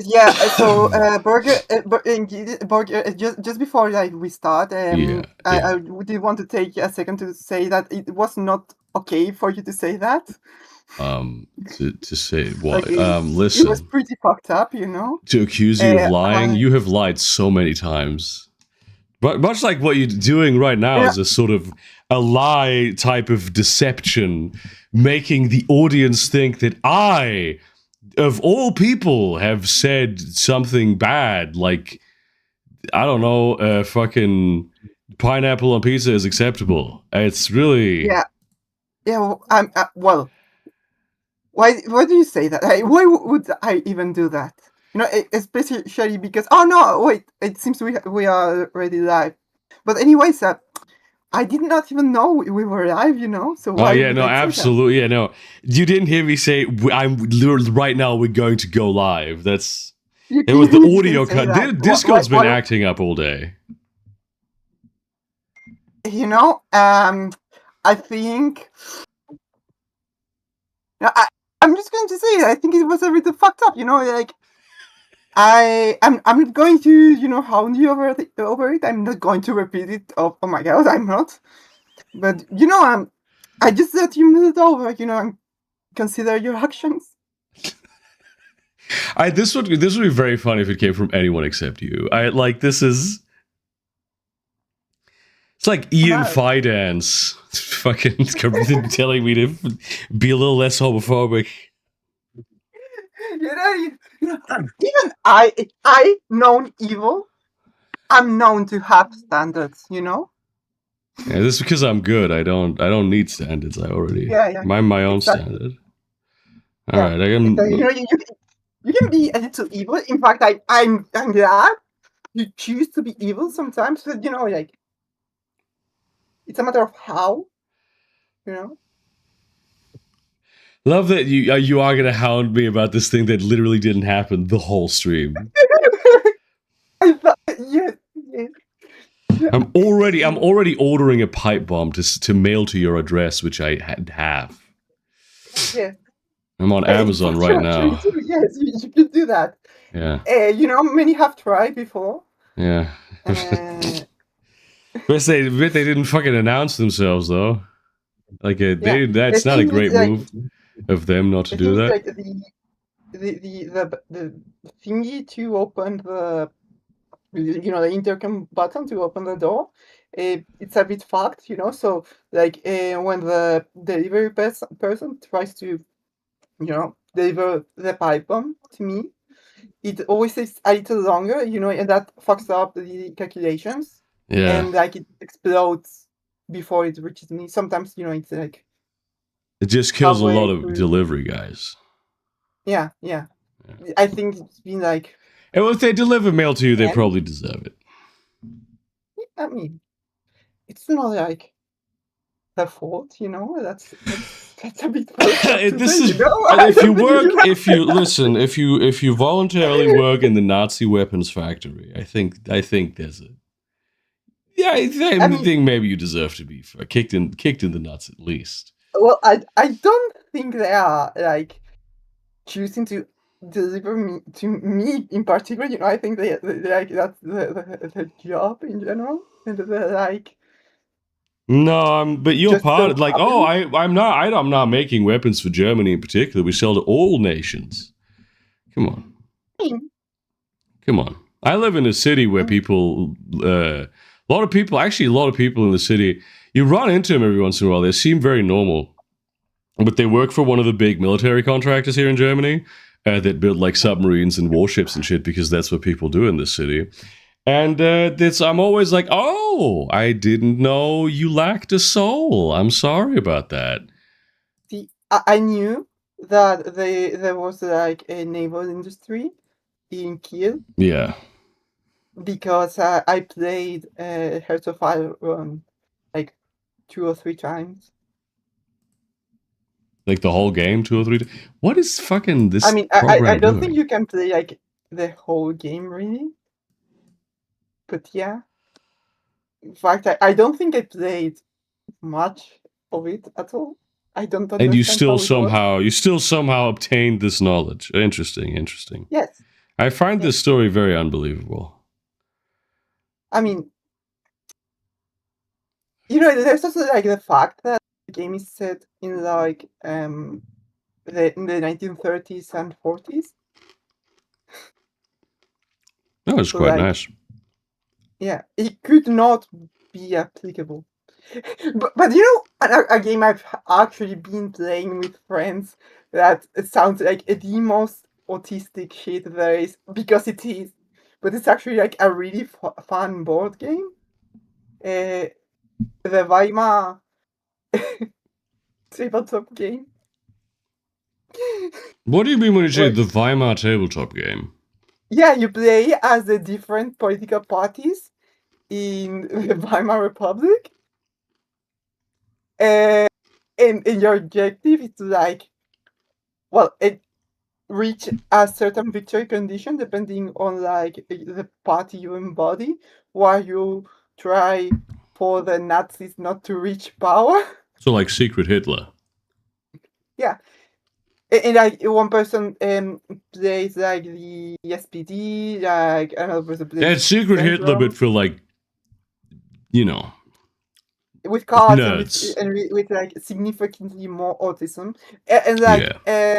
Yeah, so Burger, Burger, just before like we start, Yeah, yeah. I did want to take a second to say that it was not okay for you to say that. To say Like what? it was Listen, pretty fucked up, you know. to accuse you of lying, I, you have lied so many times. But much like what you're doing right now yeah, is a sort of a lie type of deception, making the audience think that I, of all people, have said something bad, like I don't know, fucking pineapple on pizza is acceptable. It's really. yeah, yeah. Well, why do you say that? Why would I even do that? You know, especially because oh no, wait, it seems we are already live. But anyways, I did not even know we were live, you know. So Oh why yeah, would no, I say that? absolutely, yeah, no. You didn't hear me say I'm right now. We're going to go live. That's it was the You didn't audio say cut. that. Discord's been acting up all day. You know, I think I'm just going to say it. I think it was a bit fucked up. You know, like I'm not going to hound you over it. I'm not going to repeat it. Oh my god, I'm not. But you know, I just let you move it over. You know, and consider your actions. This would be very funny if it came from anyone except you. I like this is. It's like Ian No. Fidance fucking telling me to be a little less homophobic. Even I known evil. I'm known to have standards. You know. Yeah, this is because I'm good. I don't need standards. I already Yeah, yeah, my own exactly. standard. All Yeah. right, I You know, can. you can be a little evil. In fact, I'm glad you choose to be evil sometimes. But you know, like it's a matter of how. You know. Love that you are gonna hound me about this thing that literally didn't happen the whole stream. I thought, yes, yes. I'm already ordering a pipe bomb to mail to your address, which I have. Yes. I'm on In Amazon fact, right actually, now. too, yes, you could do that. Yeah, You know, many have tried before. yeah. Uh, Bet they didn't fucking announce themselves though. Like yeah, they the that's not a thing is great like move of them not to the do thing is that. like the thingy to open the the intercom button to open the door. It's a bit fucked, you know. So like when the delivery person tries to deliver the pipe bomb to me, it always takes a little longer, you know, and that fucks up the calculations, Yeah, and like it explodes before it reaches me. Sometimes, you know, it's like it just kills a lot halfway of through. delivery guys. Yeah, yeah. Yeah. I think it's been like, And if they deliver mail to you, they 10. probably deserve it. I mean, it's not like their fault, you know. That's a bit fucked up to say, This you is know. I if you don't think you work, should. if you listen, if you voluntarily work in the Nazi weapons factory, I think there's a yeah. I I mean, think maybe you deserve to be kicked in the nuts at least. well, I don't think they are like choosing to deliver me to me in particular. You know, I think they like that's the job in general, and they're like No, but you're just part so of like happen. I'm not making weapons for Germany in particular. We sell to all nations. Come on, come on. I live in a city where people, a lot of people, actually a lot of people in the city, you run into them every once in a while. They seem very normal, but they work for one of the big military contractors here in Germany that build like submarines and warships and shit because that's what people do in this city. And I'm always like, oh, I didn't know you lacked a soul. I'm sorry about that. See, I knew that there was like a naval industry in Kiel Yeah, because I played Hearts of Iron like 2 or 3 times. like the whole game, 2 or 3. What is fucking I this mean, I program don't think doing? you can play like the whole game really, but yeah. In fact, I don't think I played much of it at all. I don't And understand how it works. you still somehow obtained this knowledge. Interesting, interesting. Yes. I find this story very unbelievable. I mean, you know, there's also like the fact that the game is set in like in the 1930s and 40s. Oh, it's So quite like, nice. yeah, it could not be applicable. But you know, a game I've actually been playing with friends that it sounds like the most autistic shit there is, because it is, but it's actually like a really fun board game. The Weimar tabletop game. What do you mean when you say Where, the Weimar tabletop game? yeah, you play as the different political parties in the Weimar Republic, uh, and your objective is to like, well, reach a certain victory condition depending on like the party you embody, while you try for the Nazis not to reach power. So like Secret Hitler. Yeah, and like one person plays like the SPD, like another person Yeah, plays it's Secret Hitler, but Centrum, for like, you know, with cards and nerds. with like significantly more autism, and like Yeah.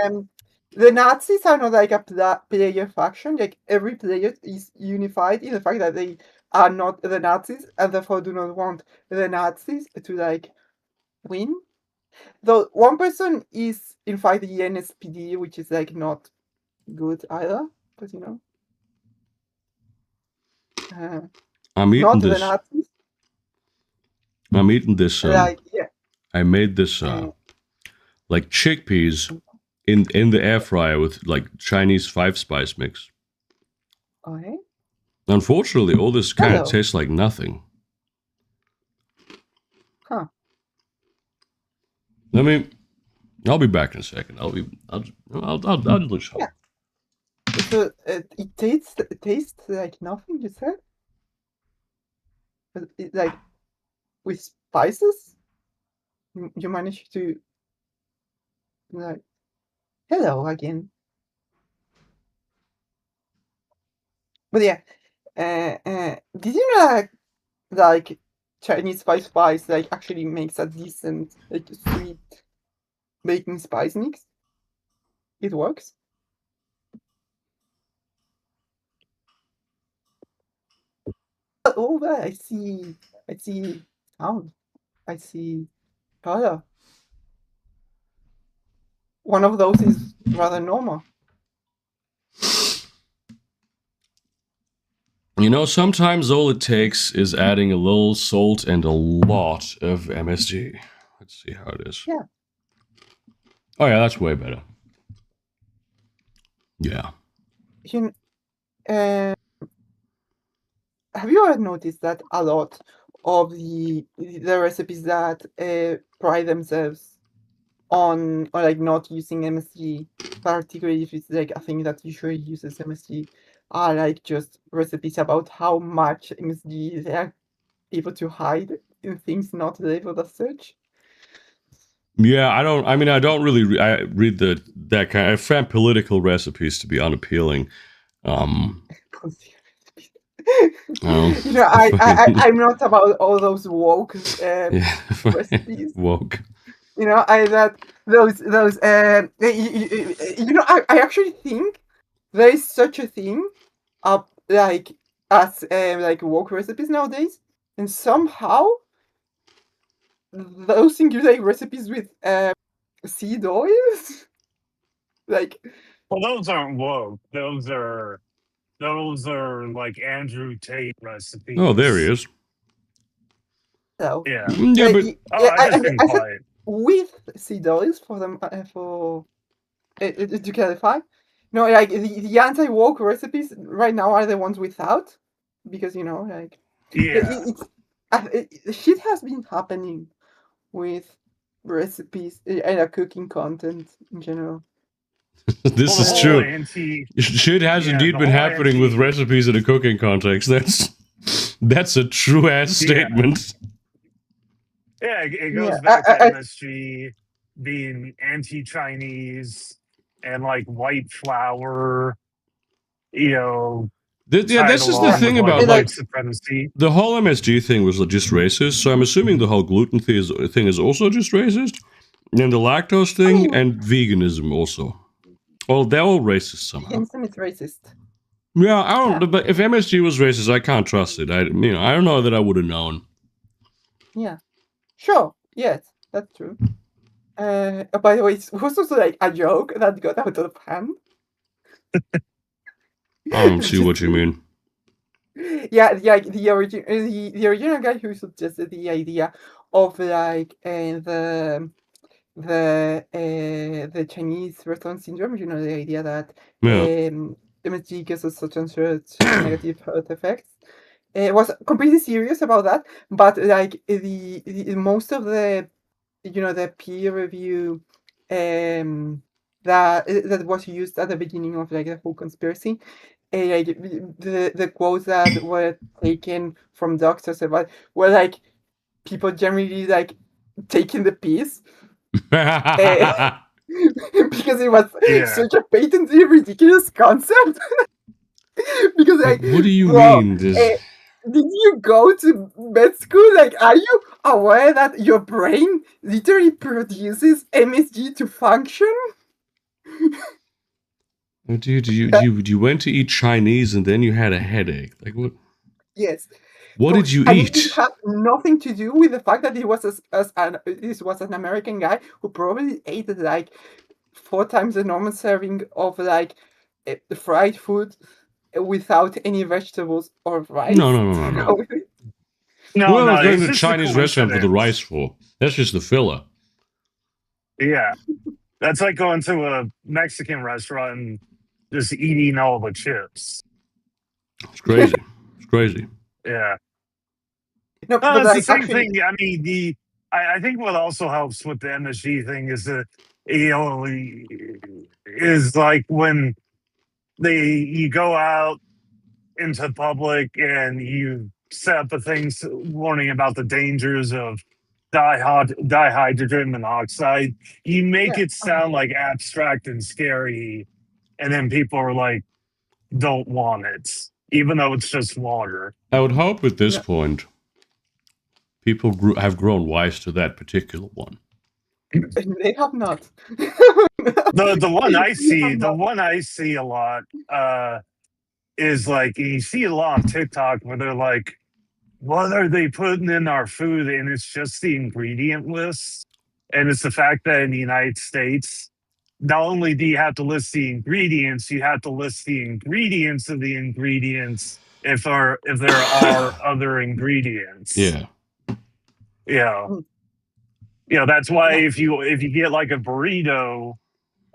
the Nazis are not like a player faction. Like every player is unified in the fact that they are not the Nazis and therefore do not want the Nazis to like win. Though one person is in fact the NSPD, which is like not good either, but you know, I'm eating not the this. Nazis. I'm eating this. Like yeah, I made this uh, like chickpeas in the air fryer with like Chinese 5 spice mix. okay. Unfortunately, all this kind of Hello, tastes like nothing. huh? Let me. I'll be back in a second. I'll look Yeah. some. So it tastes like nothing. You said, like with spices. You managed to like hello again. But yeah, did you know that like Chinese spice like actually makes a decent like sweet baking spice mix? It works. Oh, well, I see. I see sound. I see color. One of those is rather normal. You know, sometimes all it takes is adding a little salt and a lot of MSG. Let's see how it is. Yeah. Oh yeah, that's way better. Yeah. You, uh, have you ever noticed that a lot of the recipes that pride themselves on or like not using MSG, particularly if it's like a thing that usually uses MSG, are like just recipes about how much MSG they are able to hide in things not labeled as such? Yeah, I don't. I mean, I don't really. I read that kind. I find political recipes to be unappealing. Um, I You know, I'm not about all those woke yeah, recipes. woke. You know, I that those you know, I actually think there is such a thing like as like woke recipes nowadays, and somehow those things like recipes with seed oils, like Well, those aren't woke. Those are like Andrew Tate Oh, there he recipes. is. so Yeah. Yeah, but Oh, I just been I said quiet. with seed oils for them for to clarify. No, like the anti woke recipes right now are the ones without, because you know, like Yeah. it's shit has been happening with recipes and cooking content in general. this Well, the is whole true. anti, Shit has yeah, indeed the been whole happening with anti, recipes in a cooking context. That's a true ass yeah, statement. yeah. It Yeah, goes back to MSG being anti-Chinese and like white flour. This is the along thing with, about white supremacy. The whole MSG thing was just racist, so I'm assuming the whole gluten thing is also just racist, and the lactose thing and veganism also. Well, they're all racist somehow. Veganism is racist. Yeah, I don't. But if MSG was racist, I can't trust it. I don't know that I would have known. Yeah, sure. Yes, that's true. By the way, it was also like a joke that got out of hand. I don't see what you mean. Yeah, the original guy who suggested the idea of like the Chinese restaurant syndrome. You know, the idea that MSG causes such and such negative health effects. Was completely serious about that, but like the most of the the peer review that was used at the beginning of like the whole conspiracy, like the quotes that were taken from doctors about were like people generally like taking the piece because it was such a patently ridiculous concept. Because like, what do you bro, mean? did you go to med school? Like, are you aware that your brain literally produces MSG to function? Oh, dude, you went to eat Chinese and then you had a headache. Like what? Yes. What did you and eat? it had nothing to do with the fact that this was an American guy who probably ate like 4 times the normal serving of like fried food without any vegetables or rice. No. Whoever's going to a Chinese restaurant for the rice for? That's just the filler. Yeah. That's like going to a Mexican restaurant and just eating all the chips. It's crazy. It's crazy. Yeah. No, but it's the same thing. I mean, I think what also helps with the MSG thing is that is like when you go out into public and you set up the things warning about the dangers of dihydrogen monoxide, you make it sound like abstract and scary, and then people are like, don't want it, even though it's just water. I would hope at this point people have grown wise to that particular one. They have not. The one I see a lot is like, you see a lot of TikTok where they're like, what are they putting in our food? And it's just the ingredient list. And it's the fact that in the United States, not only do you have to list the ingredients, you have to list the ingredients of the ingredients if there are other ingredients. Yeah. Yeah. That's why if you get like a burrito,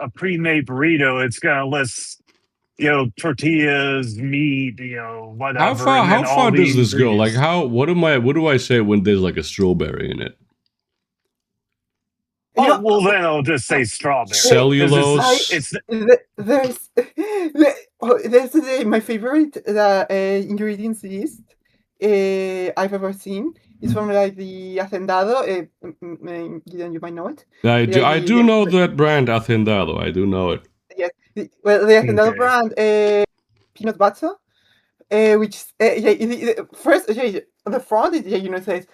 a pre-made burrito, it's gonna list tortillas, meat, whatever. How far does this go? Like what do I say when there's like a strawberry in it? Well, then I'll just say strawberry. Cellulose. There's my favorite ingredients list I've ever seen. It's from like the Hacendado. Gideon, you might know it. I do know that brand Hacendado. I do know it. Yes. Well, the Hacendado brand peanut butter, which first the front it says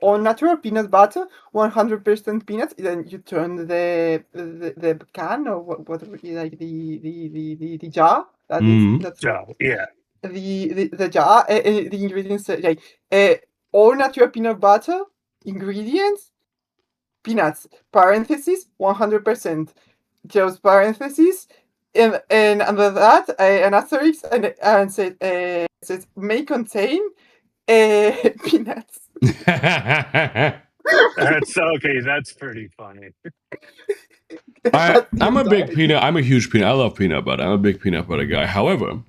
all natural peanut butter, 100% peanuts. Then you turn the can or whatever, like the jar. That's jar. Yeah. The jar. The ingredients like all natural peanut butter ingredients, peanuts. Parentheses 100%. Close parentheses. And under that, an asterisk and says may contain peanuts. That's okay. That's pretty funny. I'm a big peanut. I'm a huge peanut. I love peanut butter. I'm a big peanut butter guy. However,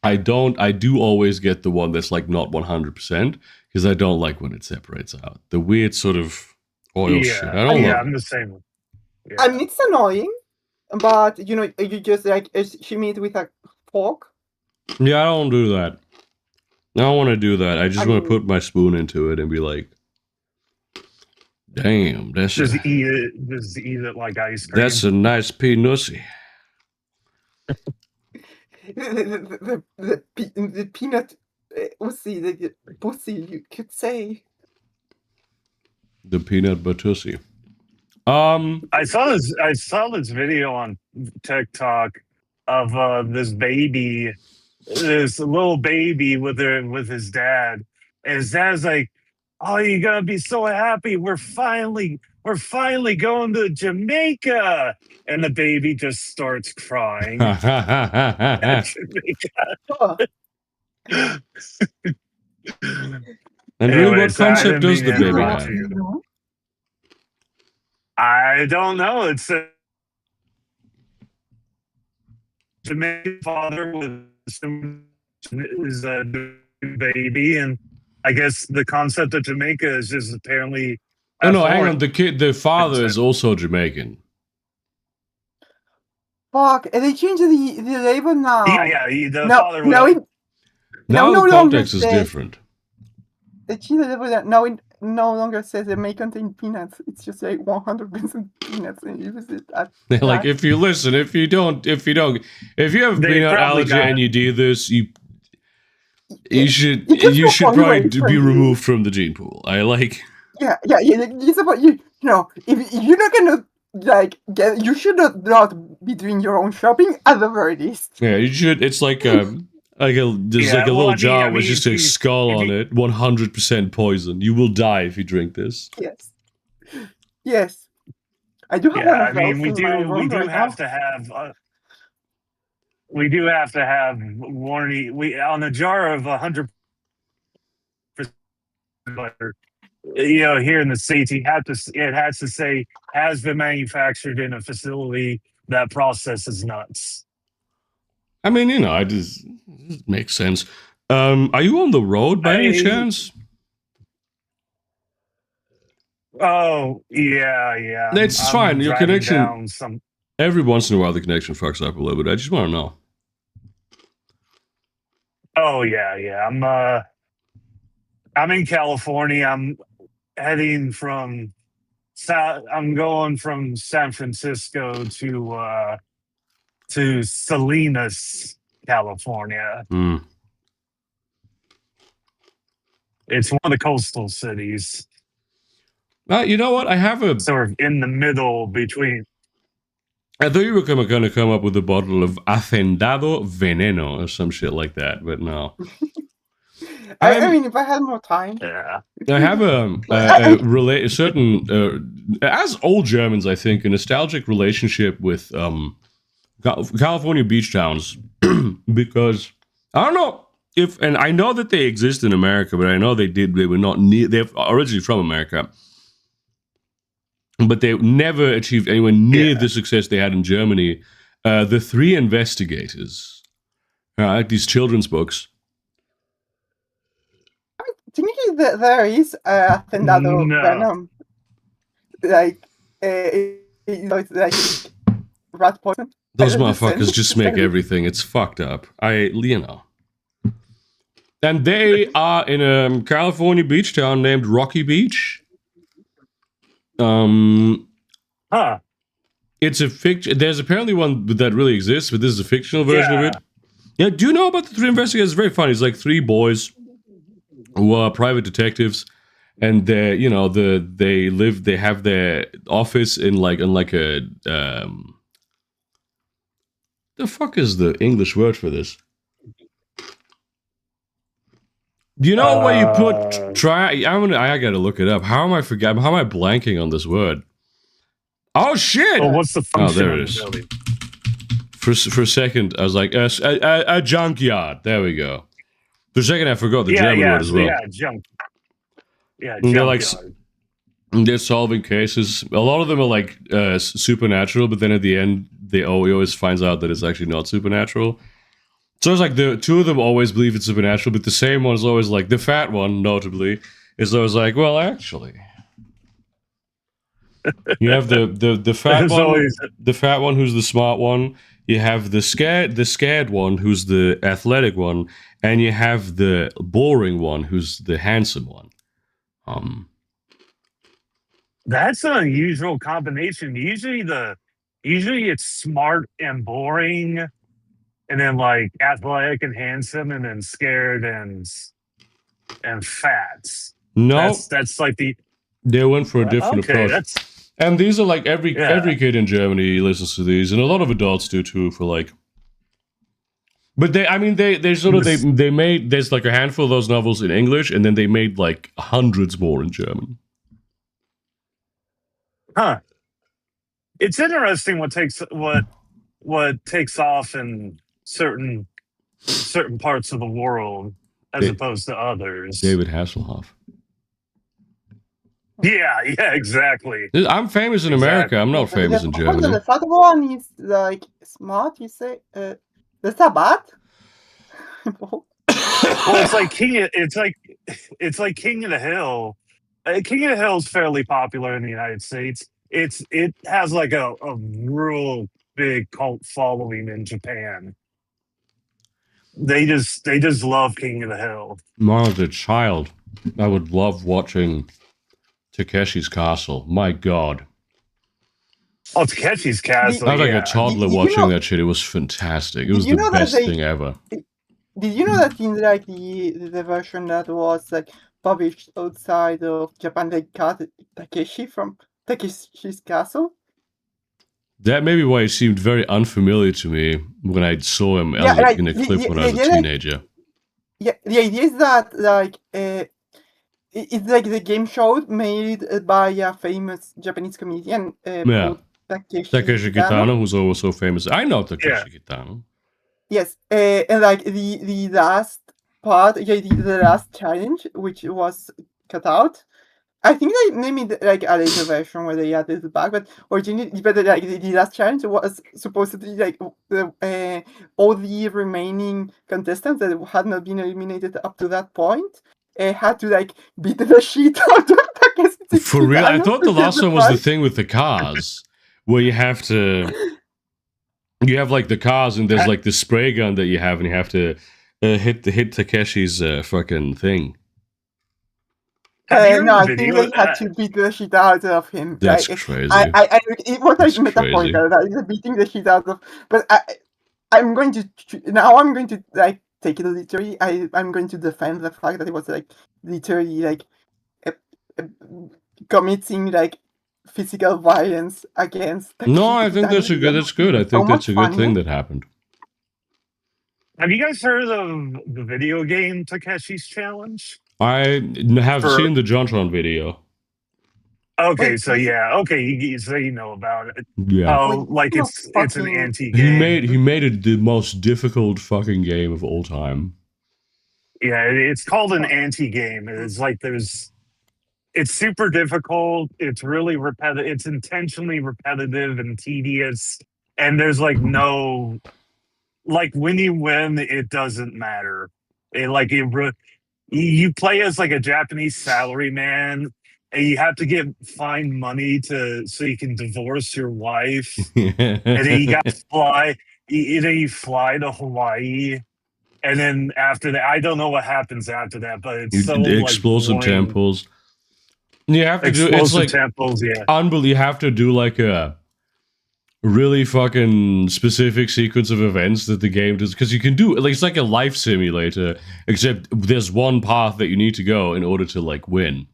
I do always get the one that's like not 100% because I don't like when it separates out. The weird sort of oil shit. I don't love I'm the same. Yeah. I mean, it's annoying, but you just like shimmy it with a fork. Yeah, I don't do that. I don't want to do that. I just want to put my spoon into it and be like, damn, that's just eat it like ice cream. That's a nice peanutty. the peanut pussy, the pussy, you could say. The peanut buttersy. I saw this video on TikTok of this baby, this little baby with his dad. And his dad's like, "Oh, you're gonna be so happy. We're finally going to Jamaica." And the baby just starts crying at Jamaica. Oh, And really, what Anyways, I concept didn't does mean the to baby interrupt have? you. no. I don't know. It's a Jamaican father with his baby, and I guess the concept of Jamaica is just apparently. Oh no, hang on. The father is also Jamaican. Fuck, and they changed the label now. Yeah, the No, father. now it Now no the longer context is says different. they changed the label. Now it no longer says it may contain peanuts. It's just like 100% peanuts, and you use it at Like that. if you listen, if you have They peanut probably allergy got and you do this, you You should just go probably away be from the- removed from the gene pool. I like. Yeah. It's about you know if you're not gonna like get, you should not be doing your own shopping at the very least. Yeah, you should. It's like there's like a little jar with just a skull on it. 100% poison. You will die if you drink this. Yes. I do have one of those we in my room do right have now. to have. We do have to have warning. We on a jar of 100% butter. Here in the States, it has to say has been manufactured in a facility that processes nuts. I mean, it just makes sense. Are you on the road by any chance? Oh yeah. It's I'm fine. Your driving connection. down some. Every once in a while, the connection fucks up a little bit. I just want to know. Oh yeah. I'm in California. I'm heading from I'm going from San Francisco to Salinas, California. Mm. It's one of the coastal cities. You know what? I have a sort of in the middle between. I thought you were going to come up with a bottle of Hacendado Veneno or some shit like that, but no. I mean, if I had more time. Yeah. I have a certain, as all Germans, I think, a nostalgic relationship with California beach towns because I don't know and I know that they exist in America, but I know they were not they're originally from America. But they never achieved anywhere near the success they had in Germany. The Three Investigators, these children's books. To me, there is a Hacendado Venom. Like, it's like rat poison. Those motherfuckers just make everything. It's fucked up. And they are in a California beach town named Rocky Beach. It's a fiction. There's apparently one that really exists, but this is a fictional version of it. Yeah, do you know about the Three Investigators? It's very funny. It's like three boys who are private detectives, and they have their office in like a the fuck is the English word for this? Do you know where you put try? I gotta look it up. How am I blanking on this word? Oh shit! Well, what's the function? Oh, there it is. For a second, I was like, a junkyard. There we go. For a second, I forgot the German word as well. Yeah, junk. Yeah, they're solving cases. A lot of them are like supernatural, but then at the end, he always finds out that it's actually not supernatural. So it's like the two of them always believe it's supernatural, but the same one is always like the fat one, notably, is always like, well, actually. You have the fat one, the fat one who's the smart one. You have the scared one who's the athletic one, and you have the boring one who's the handsome one. That's an unusual combination. Usually it's smart and boring and then like athletic and handsome, and then scared and fat. No, That's like the they went for a Well, different okay. approach. That's And these are like every yeah. kid in Germany listens to these, and a lot of adults do too. For like, but they sort of they made there's like a handful of those novels in English, and then they made like hundreds more in German. Huh. It's interesting what takes off in certain parts of the world as opposed to others. David Hasselhoff. Yeah, exactly. I'm famous in America. I'm not famous in Germany. The third one is like smart. You say the Sabbath. Well, it's like it's like King of the Hill. King of the Hill is fairly popular in the United States. It has like a real big cult following in Japan. They just love King of the Hill. When I was a child, I would love watching Takeshi's Castle. My God. Oh, Takeshi's Castle. I was like yeah. a toddler watching that shit. It was fantastic. It was the best thing ever. Did you know that in like the version that was like published outside of Japan, they cut Takeshi from Takeshi's Castle? That may be why he seemed very unfamiliar to me when I saw him in a clip when I was a teenager. Yeah, the idea is that like it's like the game show made by a famous Japanese comedian called Takeshi Kitano, who's also famous. I know Takeshi Kitano. Yes, and like the last part, the last challenge, which was cut out. I think they made like a later version where they added it back, but originally, like the last challenge was supposed to be like all the remaining contestants that had not been eliminated up to that point had to like beat the shit out of Takeshi. For real, I thought the last one was the thing with the cars, where you have like the cars, and there's like the spray gun that you have, and you have to hit Takeshi's fucking thing. No, I think they had to beat the shit out of him. That's crazy. It was like metaphorical, like beating the shit out of. But I'm going to like take it literally. I'm going to defend the fact that it was like literally like committing like physical violence against. No, I think that's good. I think that's a good thing that happened. Have you guys heard of the video game Takeshi's Challenge? I have seen the JonTron video. Okay, so so you know about it. Yeah. Oh, like it's an anti-game. He made it the most difficult fucking game of all time. Yeah, it's called an anti-game. It's like it's super difficult. It's really repetitive. It's intentionally repetitive and tedious. And there's like no, like when you win, it doesn't matter. You play as like a Japanese salaryman, and you have to find money so you can divorce your wife, and then you got to fly. You fly to Hawaii, and then after that, I don't know what happens after that, but it's explosive like temples. You have to do it's like temples, yeah. Unbelievable. You have to do like a really fucking specific sequence of events that the game does, because you can do like it's like a life simulator, except there's one path that you need to go in order to like win.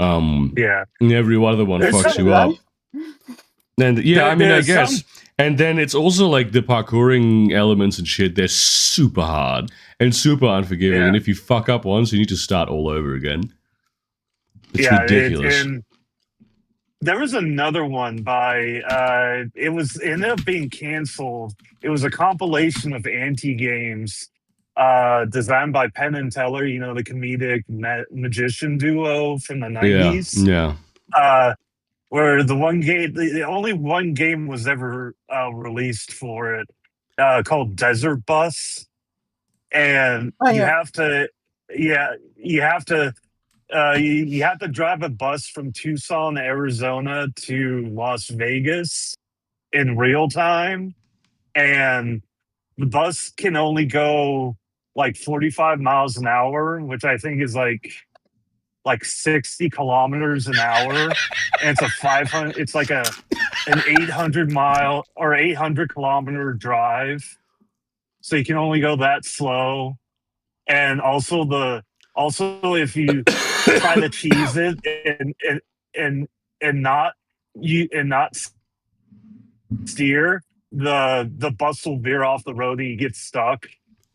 Yeah, and every other one fucks you up. And I guess. And then it's also like the parkouring elements and shit. They're super hard and super unforgiving. And if you fuck up once, you need to start all over again. It's ridiculous. And there was another one by it ended up being canceled. It was a compilation of anti-games designed by Penn and Teller, the comedic magician duo from the 90s. Yeah. Where the only one game was ever released for it, called Desert Bus. And you have to drive a bus from Tucson, Arizona to Las Vegas in real time. And the bus can only go like 45 miles an hour, which I think is like 60 kilometers an hour. And it's like an 800 mile or 800 kilometer drive. so you can only go that slow. And also if you try to cheese it and not steer, the bus will veer off the road and you get stuck,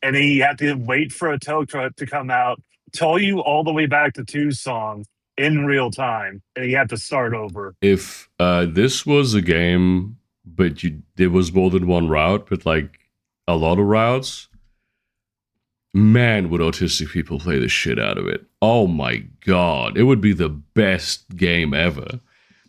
and then you have to wait for a tow truck to come out, tow you all the way back to Tucson in real time, and you have to start over. If this was a game, but there was more than one route, but like a lot of routes, man, would autistic people play the shit out of it. Oh my god, it would be the best game ever.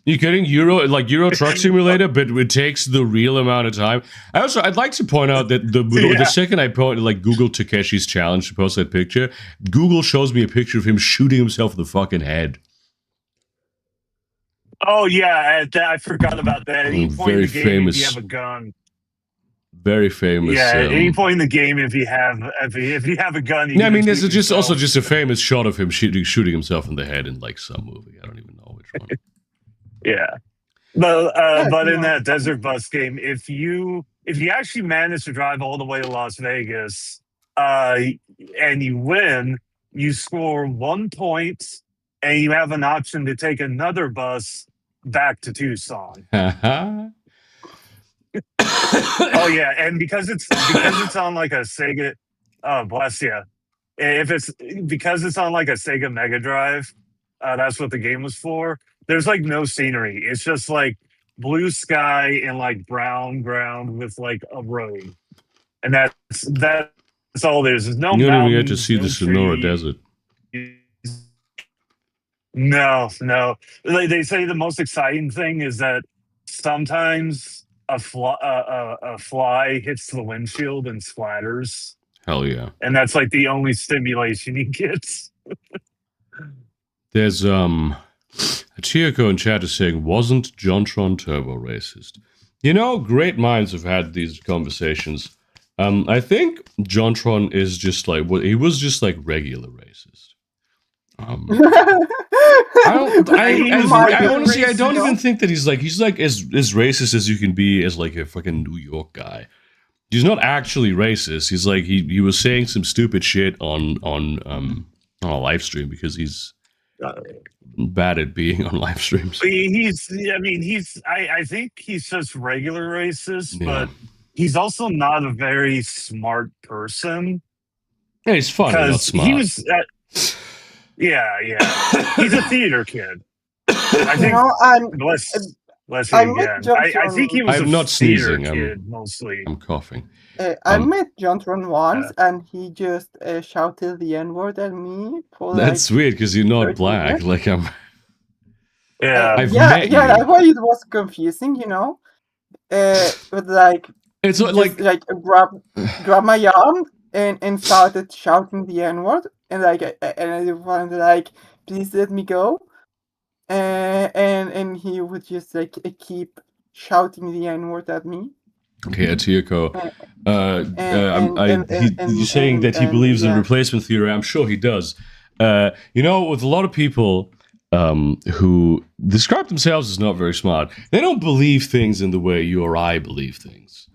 You kidding? Euro Truck Simulator, but it takes the real amount of time. I'd like to point out that the second I Google Takeshi's challenge to post that picture, Google shows me a picture of him shooting himself in the fucking head. Oh yeah, I forgot about that. At any point Very in the game, famous. if you have a gun. Very famous. Yeah, at any point in the game, if you have a gun. Yeah, I mean, there's just a famous shot of him shooting himself in the head in like some movie. I don't even know which one. Yeah, but in that desert bus game, if you actually manage to drive all the way to Las Vegas, and you win, you score 1 point, and you have an option to take another bus back to Tucson. Oh yeah, and because it's on like a Sega, bless you. Because it's on like a Sega Mega Drive, that's what the game was for. There's like no scenery. It's just like blue sky and like brown ground with like a road, and that's all there's. There's no. You don't even get to mountains, see no the Sonora trees. Desert. No. They say the most exciting thing is that sometimes a fly hits the windshield and splatters. Hell yeah. And that's like the only stimulation he gets. There's Chiyoko in chat is saying, wasn't JonTron Turbo racist? You know, great minds have had these conversations. I think JonTron is just like, he was just like regular racist. I honestly don't even think that he's like as racist as you can be as like a fucking New York guy. He's not actually racist. He's like he was saying some stupid shit on a live stream because he's bad at being on live streams. I think he's just regular racist, but he's also not a very smart person. Yeah, he's funny, not smart. He was yeah. He's a theater kid. I think bless you again. I think he was I'm not theater sneezing. kid mostly. I'm coughing. I met JonTron once, and he just shouted the N-word at me. That's weird because you're not black. Like I'm. Yeah, I thought it was confusing, you know. But like, it's just, like grab my arm and started shouting the N-word, and like, and I wanted like, please let me go. And he would just like keep shouting the N-word at me. Okay, Atiyako. He's saying that he believes in replacement theory. I'm sure he does. You know, with a lot of people who describe themselves as not very smart, they don't believe things in the way you or I believe things.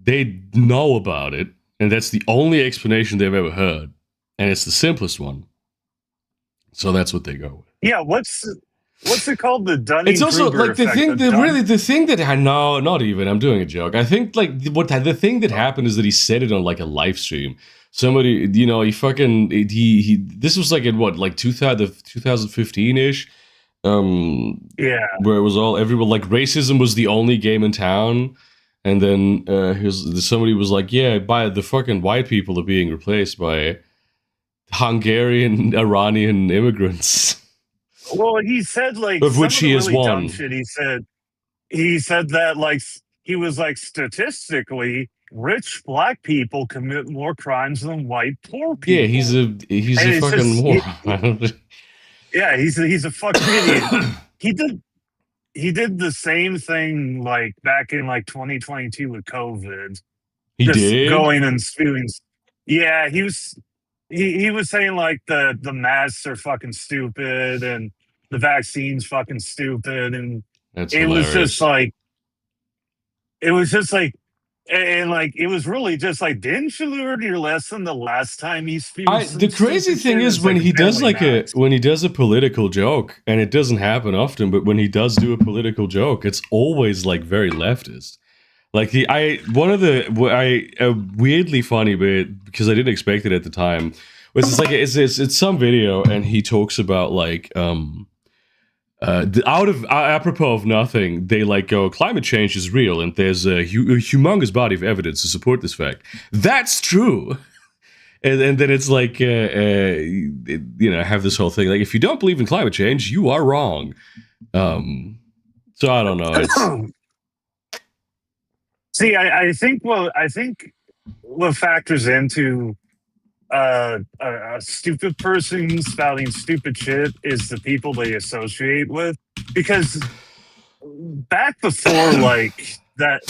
They know about it, and that's the only explanation they've ever heard, and it's the simplest one. So that's what they go with. Yeah, what's it called? The Dunning-Kruger It's also like the effect, thing that not even. I'm doing a joke. I think like the thing that happened is that he said it on like a live stream. Somebody, you know, he this was like in what, like 2015 ish. Yeah, where it was everyone like racism was the only game in town, and then somebody was like, yeah, by the fucking white people are being replaced by Hungarian, Iranian immigrants. Well, he said like of which he is one. He said that like he was like statistically rich black people commit more crimes than white poor people. Yeah, he's a fucking moron. Yeah, he's a fucking idiot. He did the same thing like back in like 2022 with COVID. He did going and spewing. Yeah, he was saying like the masks are fucking stupid and the vaccine's fucking stupid, and that's it hilarious. was just like And like it was really just like, didn't you learn your lesson the last time you spewed some The crazy stupid thing shit? is It's when like he does apparently not. when he does a political joke, and it doesn't happen often, but when he does do a political joke, it's always like very leftist. Like one of the a weirdly funny bit, because I didn't expect it at the time, was it's some video, and he talks about like apropos of nothing, they like go, climate change is real, and there's a humongous body of evidence to support this fact. That's true. And then it's like have this whole thing like, if you don't believe in climate change, you are wrong. So I don't know. It's See, I think what factors into a stupid person spouting stupid shit is the people they associate with. Because back before like that,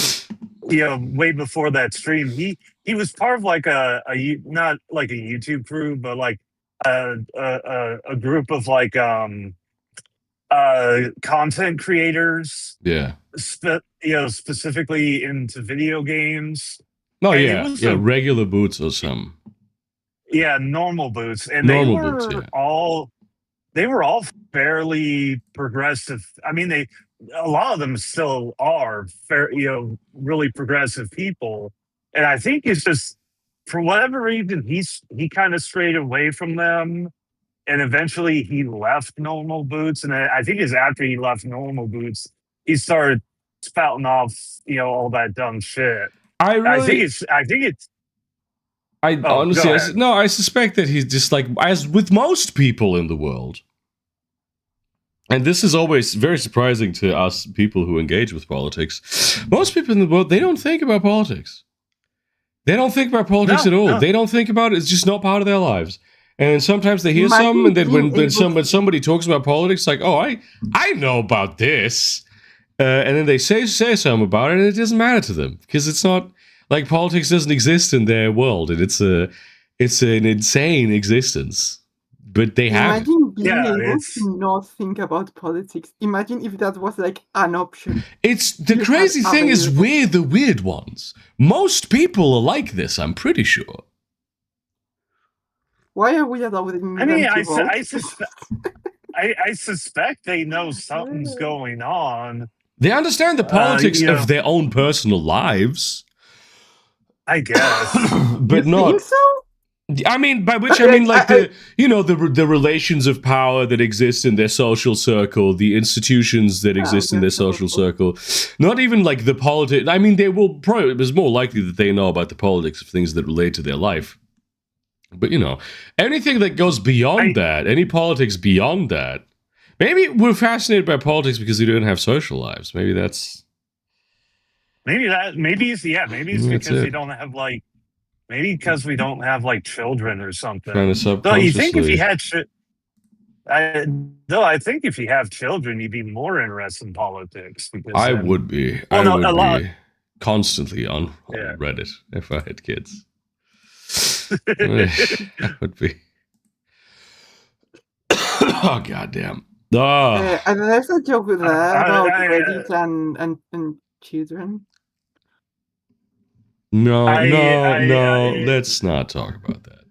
way before that stream, he was part of like not like a YouTube crew, but like a group of like content creators, yeah. specifically into video games. Oh And yeah, regular boots or something. Yeah, normal boots, and normal boots, yeah. They were all fairly progressive. I mean, a lot of them still are really progressive people, and I think it's just for whatever reason he kind of strayed away from them, and eventually he left normal boots, and I think it's after he left normal boots he started spouting off all that dumb shit. I think it's. Honestly, I suspect that he's just like, as with most people in the world, and this is always very surprising to us people who engage with politics. Most people in the world, they don't think about politics. They don't think about politics at all. No. They don't think about it. It's just not part of their lives. And sometimes they hear something, and then when somebody talks about politics, like, oh, I know about this, and then they say something about it, and it doesn't matter to them because it's not. Like, politics doesn't exist in their world, and it's an insane existence. But they have. Imagine being able to not think about politics. Imagine if that was like an option. It's the crazy thing is we're the weird ones. Most people are like this, I'm pretty sure. Why are we allowing them to vote? I suspect they know something's going on. They understand the politics of their own personal lives. I guess, but not. Think so? I mean, by which I mean like the relations of power that exist in their social circle, the institutions that exist in their social circle. Not even like the politics. I mean, it was more likely that they know about the politics of things that relate to their life. But anything that goes beyond that, any politics beyond that, maybe we're fascinated by politics because we don't have social lives. Maybe that's. Maybe it's because we don't have like, maybe because we don't have like children or something. Though you think if you had I think if you have children, you'd be more interested in politics. Because I would be. I would be constantly on Reddit if I had kids. I would be. Oh goddamn! And there's a joke with that about Reddit and children. No, let's not talk about that.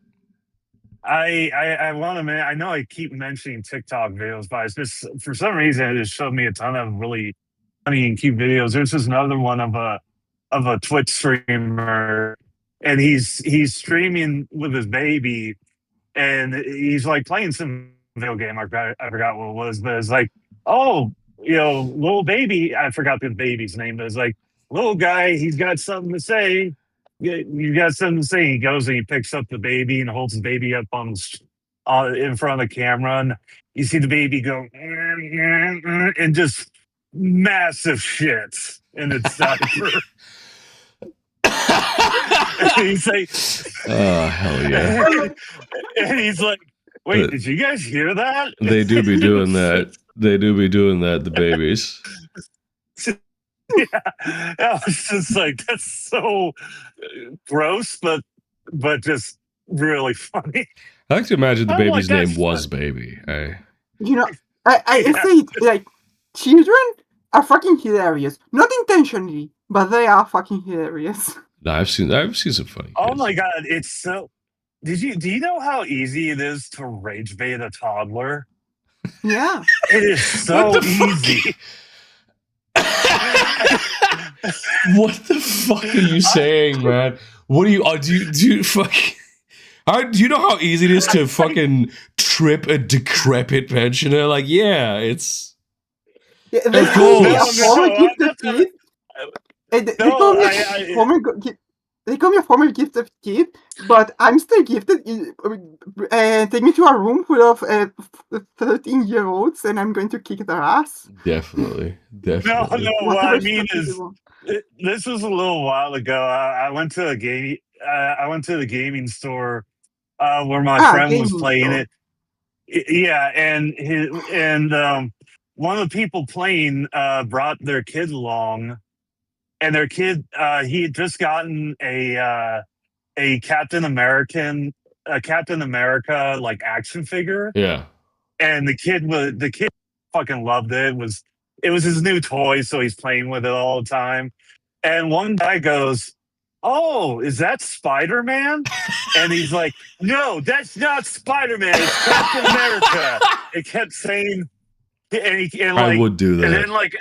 I want to. I know I keep mentioning TikTok videos, but it's just for some reason it just showed me a ton of really funny and cute videos. There's just another one of a Twitch streamer, and he's streaming with his baby, and he's like playing some video game. I forgot what it was, but it's like, oh, little baby. I forgot the baby's name, but it's like, little guy, he's got something to say. You got something to say. He goes and he picks up the baby and holds the baby up in front of the camera, and you see the baby go and just massive shit in its diaper. And he's like, "Oh hell yeah!" And he's like, "Wait, did you guys hear that?" They do be doing that. They do be doing that. The babies. Yeah, I was just like, that's so gross, but just really funny. I like to imagine the baby's name was Baby. I say like children are fucking hilarious, not intentionally, but they are fucking hilarious. No, I've seen some funny. Oh kids. my god, it's so. Do you know how easy it is to rage bait a toddler? Yeah. It is so What the easy. What the fuck are you saying, man? What do you fuck? Do you know how easy it is to fucking trip a decrepit pensioner? Like, yeah, it's. Yeah, Of they call me a course. former No, gifted kid. They call me a former gifted kid, but I'm still gifted. Take me to a room full of 13-year-olds, and I'm going to kick their ass. Definitely. No, what Whatever I mean stuff they is, want. this was a little while ago. I went to a game. I went to the gaming store where my friend was Gaming playing store. it. Yeah, and one of the people playing brought their kid along, and their kid he had just gotten a Captain America like action figure. Yeah. And the kid fucking loved it. It was his new toy, so he's playing with it all the time. And one guy goes, "Oh, is that Spider-Man?" And he's like, "No, that's not Spider-Man. It's Captain America." It kept saying, I would do that. and then like,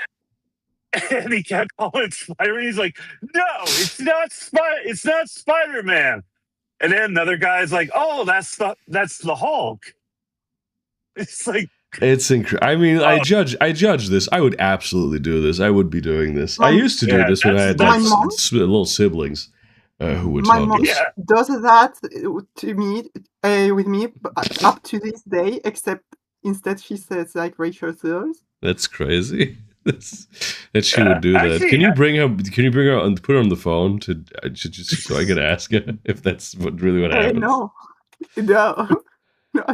and he kept calling it Spider-Man. He's like, "No, it's not Spider-Man." And then another guy's like, "Oh, that's the Hulk." It's like, it's incredible. I mean, I judge this. I would absolutely do this. I would be doing this. I used to do this when I had little siblings who would My talk. mom does that to me, with me, up to this day. Except instead, she says like racial slurs. That's crazy. That she would do that. Can you bring her? Can you bring her and put her on the phone to just so I could ask her if that's really what happens? No,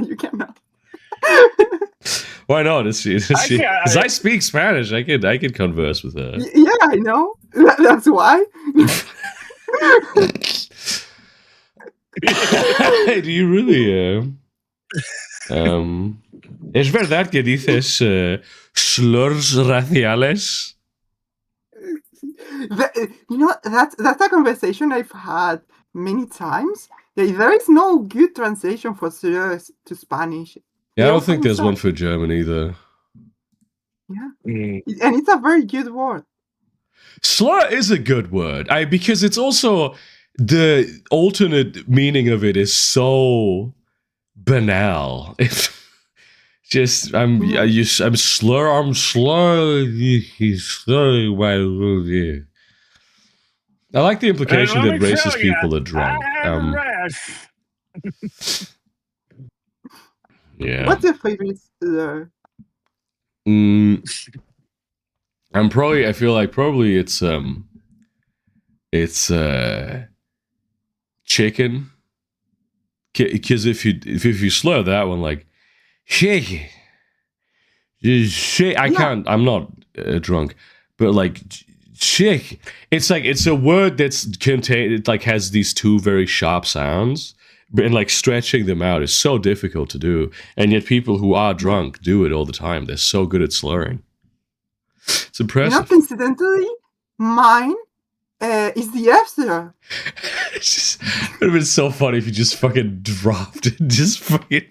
you cannot. Why not? Because I speak Spanish. I could converse with her. Yeah, I know. That's why. Do you really? ¿Es verdad que dices slurs raciales? That's a conversation I've had many times. There is no good translation for slurs to Spanish. Yeah, I don't think there's one for German either. Yeah, and it's a very good word. Slur is a good word, because it's also the alternate meaning of it is so banal. Just I'm slur. He's slurring my. I like the implication that racist people are drunk. Yeah. What's your favorite slur? I feel like probably it's chicken. Because if you slur that one, like shake, I can't. I'm not drunk, but like shake. It's like it's a word that's contained. It like has these two very sharp sounds, and like stretching them out is so difficult to do. And yet people who are drunk do it all the time. They're so good at slurring. It's impressive. Coincidentally, mine is the F slur. It would have been so funny if you just fucking dropped it. Just fucking.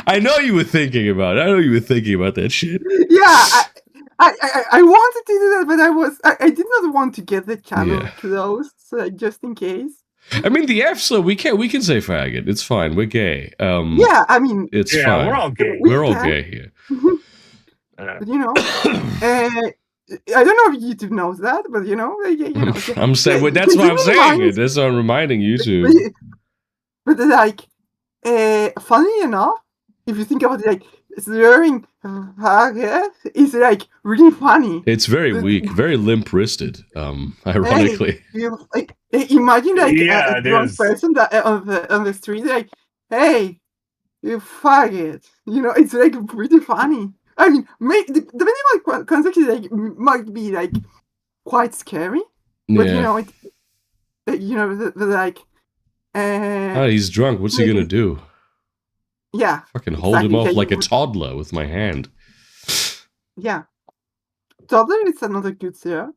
I know you were thinking about it. I know you were thinking about that shit. Yeah, I wanted to do that, but I did not want to get the channel closed, so just in case. I mean, the F slur, we can say faggot. It's fine. We're gay. Yeah, I mean, it's fine. We're all gay. We're all gay here. But, I don't know if YouTube knows that, but I'm saying that's why I'm saying it. That's why I'm reminding YouTube. But like, funny enough, if you think about it, like slurring is like really funny. It's very weak, very limp-wristed. Ironically, imagine like a drunk person that on the street, like, "Hey, you faggot!" It's like pretty funny. I mean, depending on context, like might be like quite scary, but like. He's drunk. What's he gonna do? Yeah, fucking hold him off like a toddler with my hand. Yeah, Toddler is another good series.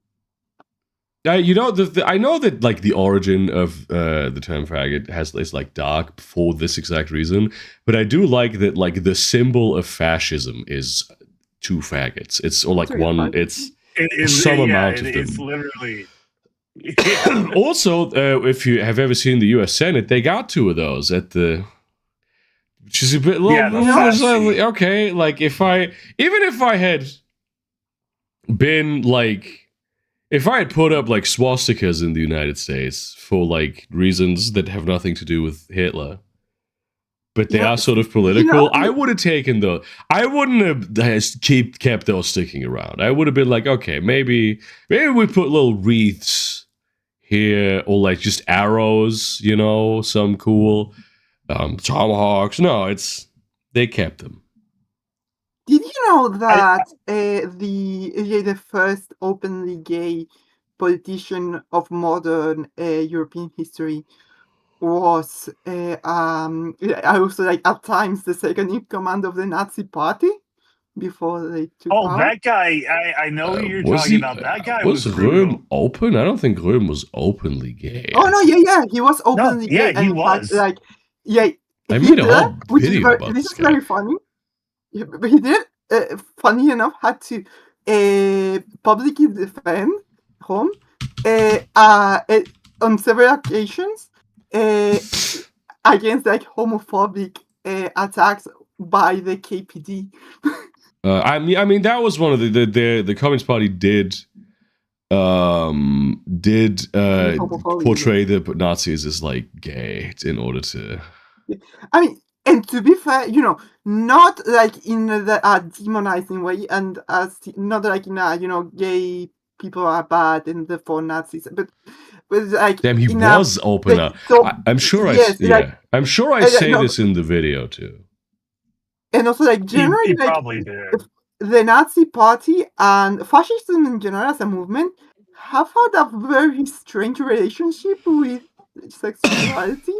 You know, I know that like the origin of the term faggot is like dark for this exact reason, but I do like that like the symbol of fascism is two faggots. It's or like one. It's some amount of them. It's literally. Yeah. Also, if you have ever seen the U.S. Senate, they got two of those at the. Which is a bit okay. Like even if I had been like. If I had put up like swastikas in the United States for like reasons that have nothing to do with Hitler, but they are sort of political, I would have taken those. I wouldn't have kept those sticking around. I would have been like, okay, maybe we put little wreaths here or like just arrows, you know, some cool tomahawks. No, they kept them. Did you know that the first openly gay politician of modern European history was also like at times the second in command of the Nazi Party before they took power? That guy! I know who you're talking about. That guy was Röhm open? I don't think Röhm was openly gay. Oh no, yeah, he was openly gay. Yeah, he was. Fact, like I made a whole video about this is very funny. But he did, funny enough, had to publicly defend him on several occasions against like homophobic attacks by the KPD. I mean that was one of the Communist Party did portray the Nazis as like gay in order to. I mean, and to be fair, you know, not like in the demonizing way, and not like in gay people are bad and therefore Nazis, but like damn, he was open up. So, I'm sure I'm sure I say this in the video too. And also, like generally, he probably did. The Nazi Party and fascism in general as a movement have had a very strange relationship with sexuality.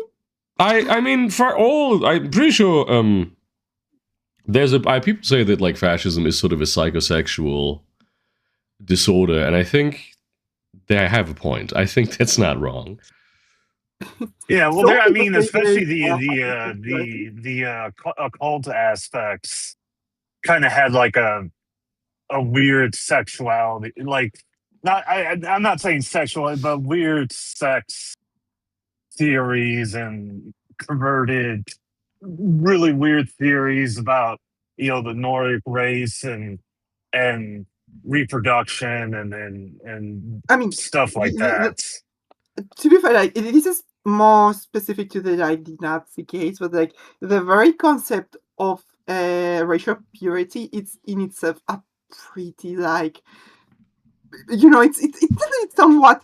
I mean, I'm pretty sure people say that like fascism is sort of a psychosexual disorder, and I think they have a point. I think that's not wrong. Yeah, well, I mean, especially the occult aspects kind of had like a weird sexuality, like I'm not saying sexual, but weird sex theories and converted really weird theories about the Nordic race and reproduction and I mean stuff like that. To be fair, like this is more specific to the Nazi case, but like the very concept of racial purity, it's in itself a pretty like it's somewhat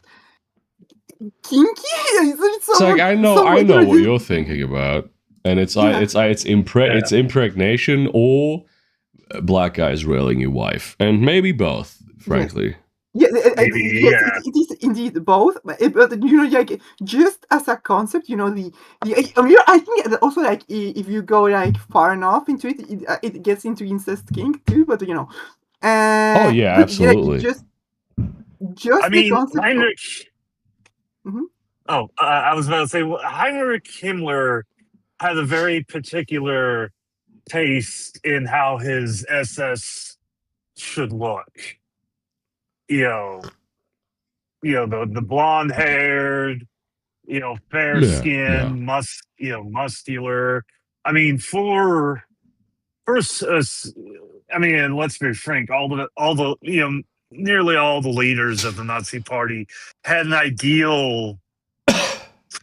kinky. It's like I know what you're thinking about, and it's impregnation or black guys railing your wife, and maybe both, frankly. It is indeed both, but like just as a concept, I think also like if you go like far enough into it, it gets into incest kink too. But oh yeah, absolutely. Just I mean, Heinrich. Oh, I was about to say, Heinrich Himmler had a very particular taste in how his SS should look. The blonde haired, fair skin, muscular. I mean, let's be frank, nearly all the leaders of the Nazi Party had an ideal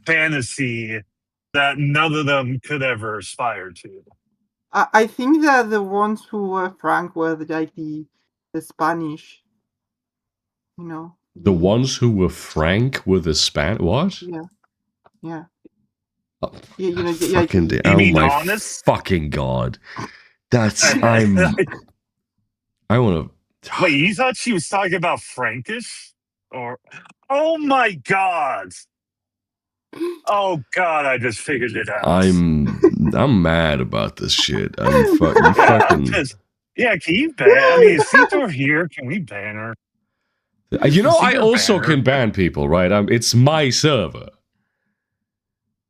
fantasy that none of them could ever aspire to. I think that the ones who were frank were like the Spanish. The ones who were frank were the What? Yeah. Oh, my honest? Fucking God. That's I want to. Wait, you thought she was talking about Frankish? Or oh my God! Oh God! I just figured it out. I'm mad about this shit. You fucking. Yeah, can you ban? I mean, is Seator here? Can we ban her? I also can ban people, right? It's my server.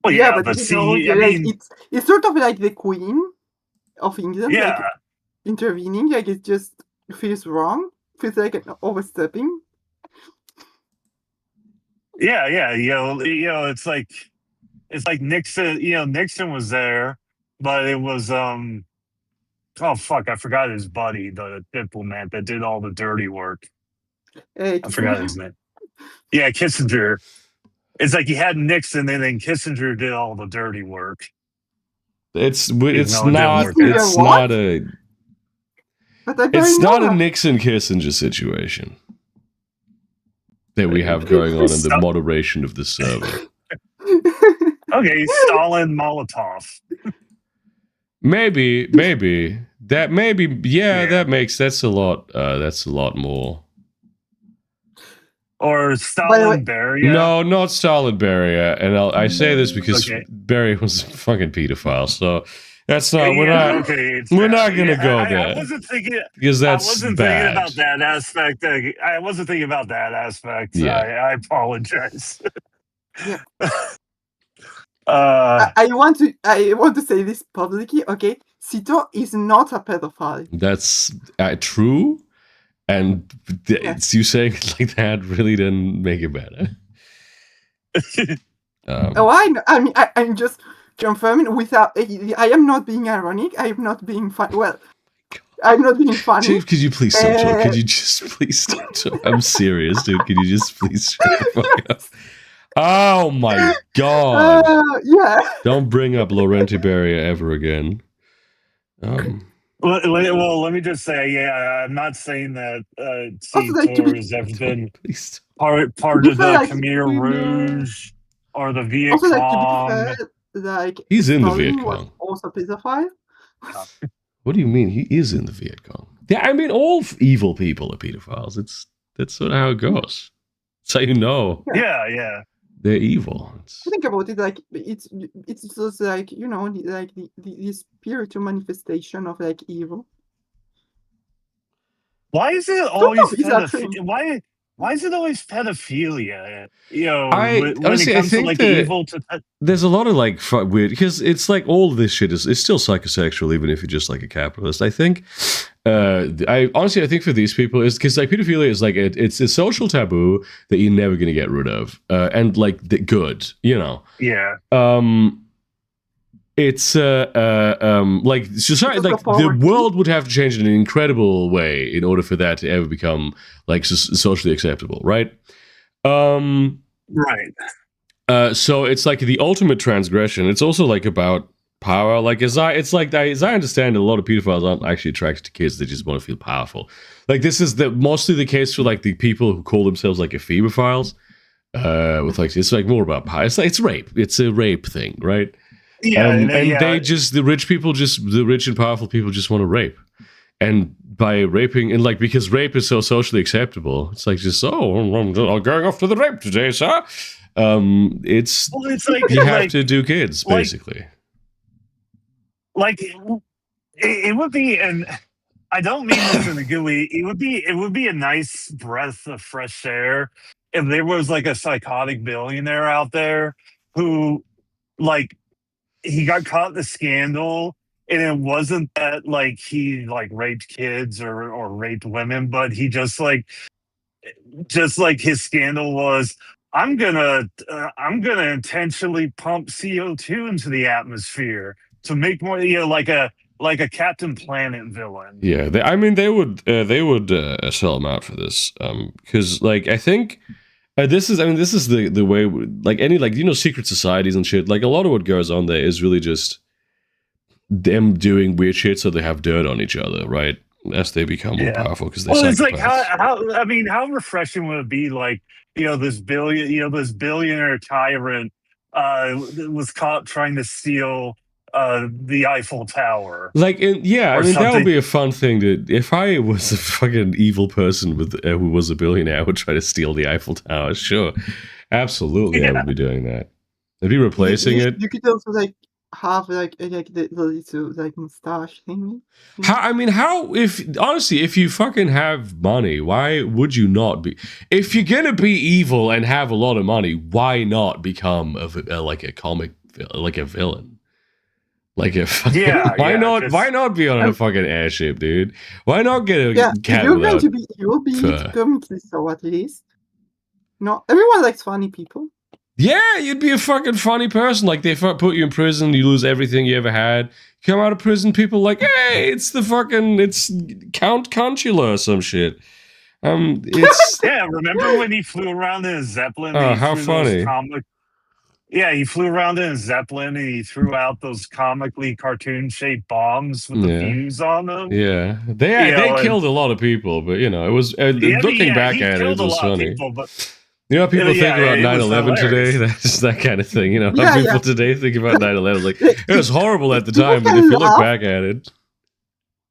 Well, yeah, yeah, but see, I like mean, it's sort of like the Queen of England, yeah, like intervening. Like it just feels wrong. Feels like an overstepping. yeah. It's like Nixon. Nixon was there, but it was oh fuck, I forgot his buddy, the diplomat that did all the dirty work. I forgot his name. Yeah, Kissinger. It's like you had Nixon, and then Kissinger did all the dirty work. It's No, it didn't not work out. it's not a But I it's know not a that. Nixon Kissinger situation that we have going on in the moderation of the server. Okay, Stalin, Molotov. Maybe that that's a lot more. Or Stalin Beria. No, not Stalin Beria. And I say this because Beria was a fucking pedophile. So that's not. We're not gonna go there. I wasn't thinking because that's I wasn't bad. thinking about that aspect. I wasn't thinking about that aspect. Yeah. I apologize. Yeah. I want to say this publicly. Okay, Sito is not a pedophile. That's true. And it's you saying it like that really didn't make it better. I know. I mean, I'm just confirming without. I am not being ironic. I am not being funny. Well, I'm not being funny. James, could you please stop talking? Could you just please stop talking? I'm serious, dude. Could you just please shut the fuck up? Oh my god! Yeah. Don't bring up Laurenti Beria ever again. Well, let me just say, I'm not saying that Seator has ever been part of the Khmer Rouge or the Viet Cong. Also, to be fair, he's in the Viet Cong. Also pedophile. What do you mean? He is in the Viet Cong. Yeah, I mean, all evil people are pedophiles. That's sort of how it goes. That's how you know. Yeah. They're evil. Think about it, like it's just like like the spiritual manifestation of like evil. Why is it always why is it always pedophilia? When it comes to like evil. There's a lot of like weird because it's like all of this shit is still psychosexual, even if you're just like a capitalist. I think. I think for these people is because like pedophilia is like it's a social taboo that you're never gonna get rid of, and like good, Yeah. It's like society, like the world would have to change in an incredible way in order for that to ever become like socially acceptable, right? Right. So it's like the ultimate transgression. It's also like about power. Like as I understand it, a lot of pedophiles aren't actually attracted to kids. They just want to feel powerful. Like this is mostly the case for like the people who call themselves like ephebophiles. With like it's like more about power. It's rape. It's a rape thing, right? Yeah, and the rich and powerful people just want to rape, and by raping and like because rape is so socially acceptable, it's like just I'm going off to the rape today, sir. It's like you have to do kids basically. Like it would be, and I don't mean this in a good way. It would be a nice breath of fresh air if there was like a psychotic billionaire out there who like. He got caught in the scandal, and it wasn't that like he like raped kids or raped women, but he just like his scandal was I'm gonna intentionally pump CO2 into the atmosphere to make more, like a Captain Planet villain. Yeah, they would sell him out for this because like I think. This is the way, like any, like, secret societies and shit, like a lot of what goes on there is really just them doing weird shit so they have dirt on each other, right? As they become more powerful because they're psychopaths. It's like, how refreshing would it be, like, this billionaire tyrant was caught trying to steal the Eiffel Tower. Like, that would be a fun thing if I was a fucking evil person who was a billionaire, I would try to steal the Eiffel Tower. Sure. Absolutely, I would be doing that. I'd be replacing it. You could also, like, have like the little like mustache thingy. If you fucking have money, why would you not be? If you're gonna be evil and have a lot of money, why not become like a comic, like a villain? Like a fucking, why not be on a fucking airship, dude? Why not get a cat you're without going to be, you will be fur? comically so at least. No, everyone likes funny people. Yeah, you'd be a fucking funny person. Like, they put you in prison, you lose everything you ever had. Come out of prison, people like, hey, it's Count Conchula or some shit. It's yeah. Remember when he flew around in a Zeppelin? Oh, how funny! Yeah, he flew around in a Zeppelin and he threw out those comically cartoon-shaped bombs with the views on them. Yeah, they killed a lot of people, but it was looking back at it was funny. People, but people think about 9/11 today. That's that kind of thing. How people today think about 9/11. Like, it was horrible at the time, but if you look back at it,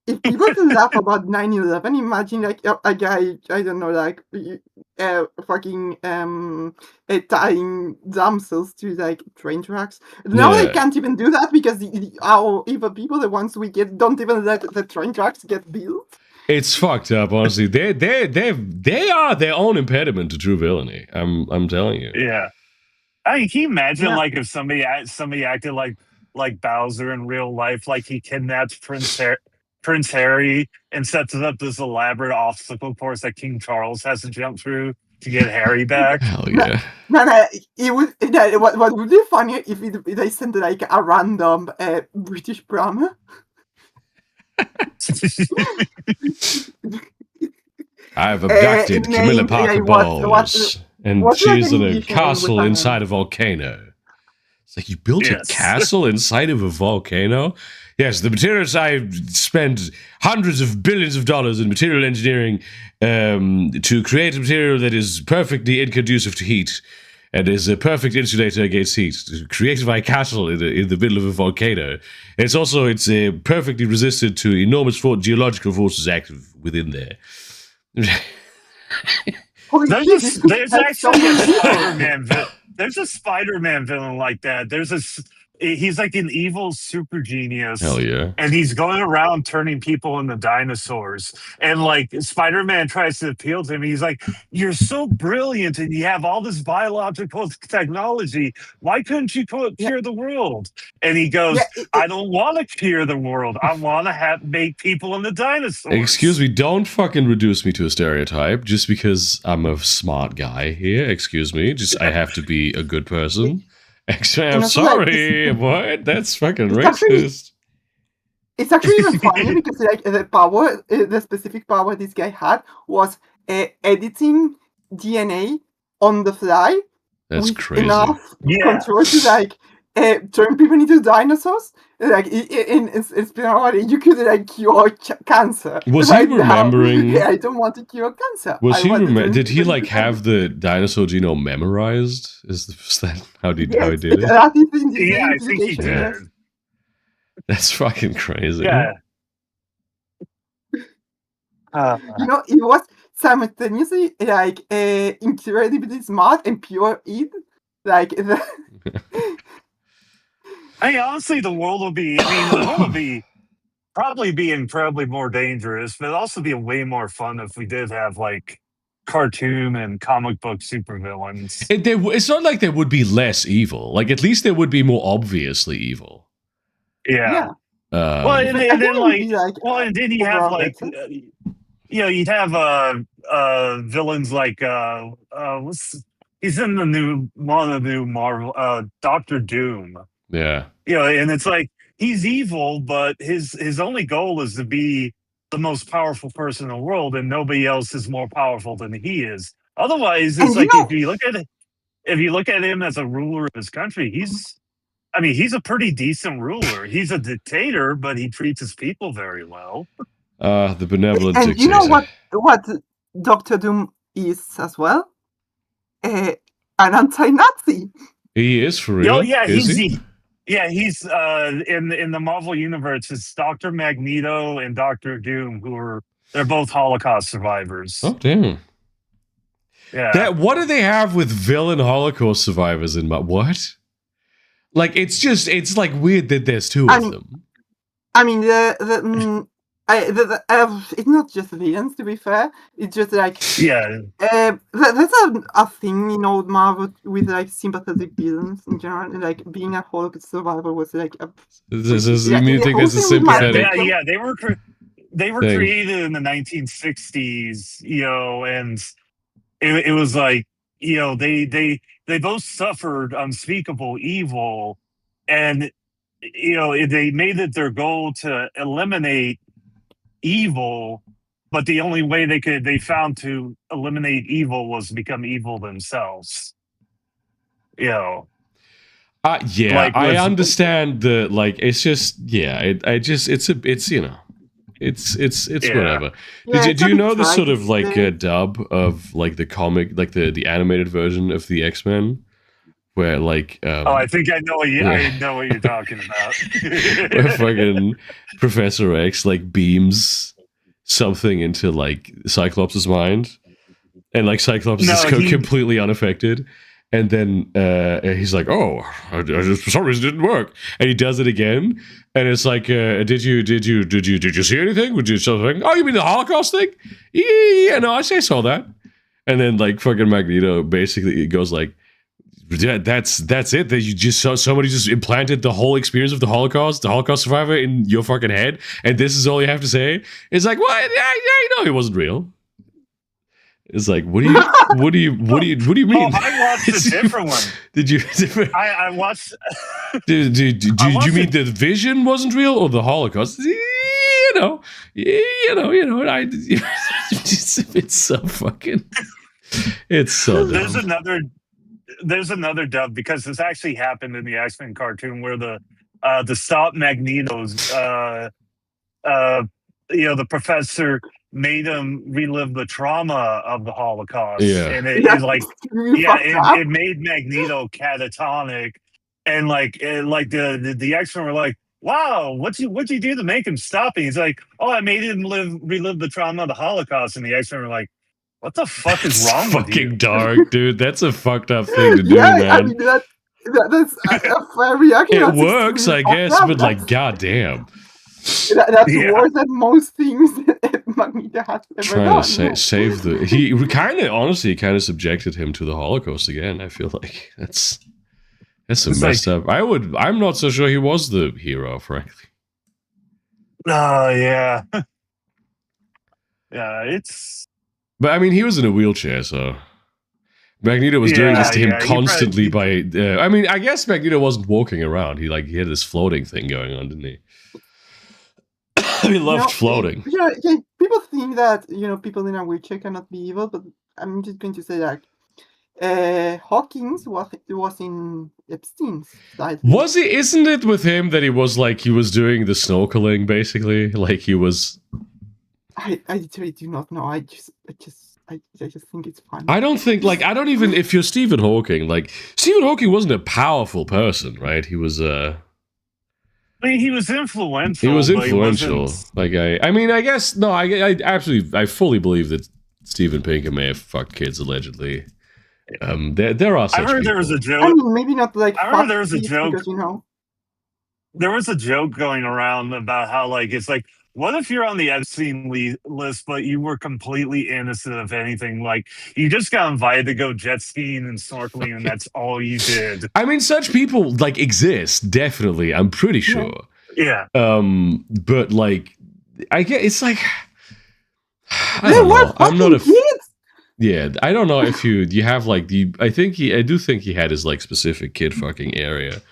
if people can laugh about 9/11, imagine like a guy, I don't know, like fucking tying damsels to like train tracks. Now they can't even do that because our evil people, the ones we get, don't even let the train tracks get built. It's fucked up, honestly. They are their own impediment to true villainy. I'm telling you. Yeah, I mean, can you imagine like if somebody acted like Bowser in real life, like he kidnaps Prince Harry and sets up this elaborate obstacle course that King Charles has to jump through to get Harry back? Hell yeah! No, it would. What would be funny if they sent like a random British prom. I've abducted Camilla Parker Bowles, and she's in a castle inside a volcano. It's like, you built a castle inside of a volcano? Yes, the materials I spent hundreds of billions of dollars in material engineering to create a material that is perfectly inconducive to heat and is a perfect insulator against heat. To create my castle in the middle of a volcano. It's perfectly resistant to enormous geological forces active within there. There's actually a Spider-Man. There's a Spider-Man villain like that. He's like an evil super genius. Hell yeah. And he's going around turning people into dinosaurs. And like Spider-Man tries to appeal to him. He's like, you're so brilliant and you have all this biological technology. Why couldn't you cure the world? And he goes, I don't want to cure the world. I want to make people into dinosaurs. Excuse me, don't fucking reduce me to a stereotype just because I'm a smart guy here. Excuse me. I have to be a good person. I'm sorry, what? That's fucking racist. It's actually even funnier because like the specific power this guy had was editing DNA on the fly. That's crazy. Enough control to like turn people into dinosaurs. Like it's been you could like cure cancer. Was he remembering? I don't want to cure cancer. Was he? Did he like have the dinosaur genome memorized? Is that how he did it? Yeah, I think he did. That's fucking crazy. Yeah. It was simultaneously like incredibly smart and pure evil. Like honestly, the world will be probably be incredibly more dangerous, but it'd also be way more fun if we did have like cartoon and comic book supervillains. It's not like there would be less evil. Like, at least there would be more obviously evil. Yeah. And then you have like you'd have villains like he's in one of the new Marvel Doctor Doom. Yeah. And it's like he's evil, but his only goal is to be the most powerful person in the world, and nobody else is more powerful than he is. Otherwise, it's like if you look at him as a ruler of his country, he's a pretty decent ruler. He's a dictator, but he treats his people very well. The benevolent dictator. You know what Doctor Doom is as well? An anti-Nazi. He is for real. He's in the Marvel universe. It's Dr. Magneto and Dr. Doom, they're both Holocaust survivors. Oh damn. Yeah. What do they have with villain Holocaust survivors in what? Like it's like weird that there's two of them. I mean, it's not just villains, to be fair. It's just like that's a thing in old Marvel with like sympathetic villains in general. And, like being a Holocaust survivor was like a. You mean you think that's a sympathetic? Yeah, they were created in the 1960s, and it was like they both suffered unspeakable evil, and they made it their goal to eliminate evil, but the only way they found to eliminate evil was to become evil themselves. Yeah, like, I understand the like. It's just it's whatever. Do you know the sort of like dub of like the comic, like the animated version of the X-Men? Where like I think I know what you're talking about. Where fucking Professor X like beams something into like Cyclops' mind, and like Cyclops is completely unaffected, and then he's like, "Oh, I just for some reason it didn't work," and he does it again, and it's like, "Did you see anything? Would you something? Oh, you mean the Holocaust thing? Yeah, no, I saw that," and then like fucking Magneto basically goes like, yeah, that's it. That you just saw somebody just implanted the whole experience of the Holocaust survivor in your fucking head, and this is all you have to say. It's like, what? Yeah, it wasn't real. It's like, what do you mean? Oh, I watched a different one. Did you? I watched. Did you mean the Vision wasn't real or the Holocaust? It's so fucking. It's so dumb. There's another dub, because this actually happened in the X-Men cartoon where the stop Magneto's the professor made him relive the trauma of the Holocaust. And it made Magneto catatonic, and the X-Men were like, wow, what'd you do to make him stop? And he's like, oh, I made him relive the trauma of the Holocaust. And the X-Men were like, what the fuck is wrong with you? Fucking dark, dude. That's a fucked up thing to do, man. I mean, that's a fair reaction. It works, I guess, but like, goddamn. That's worse than most things that Magneto has ever done. Trying to save the... He kind of subjected him to the Holocaust again. I feel like that's messed up. I'm not so sure he was the hero, frankly. Oh, yeah. Yeah, it's... But I mean, he was in a wheelchair, so Magneto was doing this to him constantly. I mean, I guess Magneto wasn't walking around. He had this floating thing going on, didn't he? He loved floating. Yeah. People think that people in a wheelchair cannot be evil, but I'm just going to say that Hawkins was in Epstein's side. Was he? Isn't it with him that he was doing the snorkeling, basically? Like he was. I literally do not know. I just think it's fun. I don't think if you're Stephen Hawking, Stephen Hawking wasn't a powerful person, right? He was I mean, he was influential. He was influential. I fully believe that Steven Pinker may have fucked kids allegedly. There are such I heard people. There was a joke. I mean, maybe not like. I remember there was a joke. Because, there was a joke going around about how it's like, what if you're on the Epstein list, but you were completely innocent of anything? Like, you just got invited to go jet skiing and snorkeling, and that's all you did. I mean, such people exist, definitely. I'm pretty sure. Yeah. But I get it's like I they don't were know. I'm not a kids. Yeah, I don't know if you have I do think he had his specific kid fucking area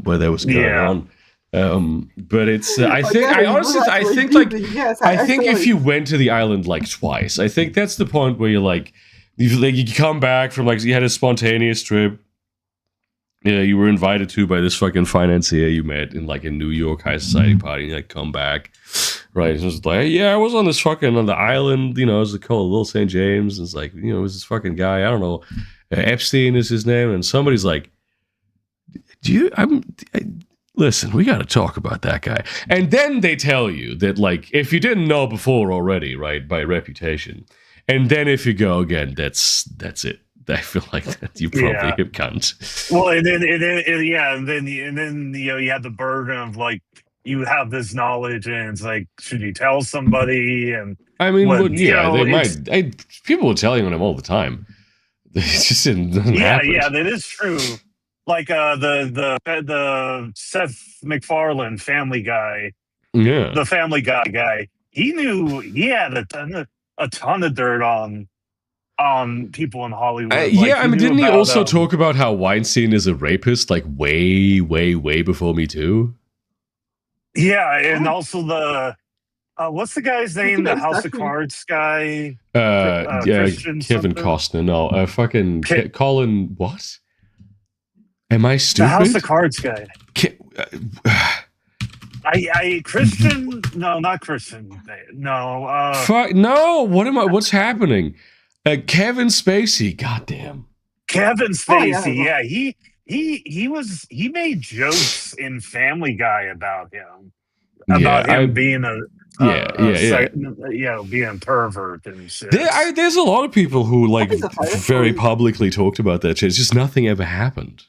where there was going on. But it's I think if you went to the island twice, I think that's the point where you're you come back from you had a spontaneous trip. Yeah, you were invited to by this fucking financier you met in a New York high society party, and you come back, right? It's just I was on this fucking on the island, it was called Little St. James. It's it was this fucking guy, I don't know, Epstein is his name, and somebody's like, listen, we got to talk about that guy. And then they tell you that, if you didn't know before already, right, by reputation, and then if you go again, that's it. I feel like that you probably can't. Well, and then you have the burden of like you have this knowledge, and it's like, should you tell somebody? And I mean, they it's, might. People are telling on him all the time. It just doesn't happen. Yeah, that is true. Like the Seth MacFarlane Family Guy, the Family Guy. He knew he had a ton of dirt on people in Hollywood. I mean, didn't he also talk about how Weinstein is a rapist, like way, way, way before Me Too? Yeah, and also the what's the guy's name? The House of Cards guy. Kevin Costner. No, fucking Colin. What? Am I stupid? The House of Cards guy. Christian? No, not Christian. No. Fuck no! What's happening? Kevin Spacey. Goddamn. Kevin Spacey. Yeah, he made jokes in Family Guy about him. About him being being a pervert and shit. There's a lot of people who like very publicly talked about that shit. It's just nothing ever happened.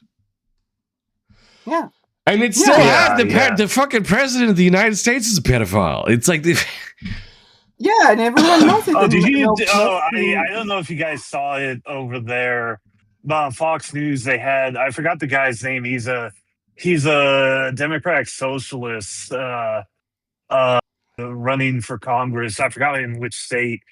Yeah. And it still the fucking president of the United States is a pedophile. It's like yeah, and everyone knows it. I don't know if you guys saw it over there. But on Fox News, they had, I forgot the guy's name. He's a Democratic socialist running for Congress. I forgot in which state.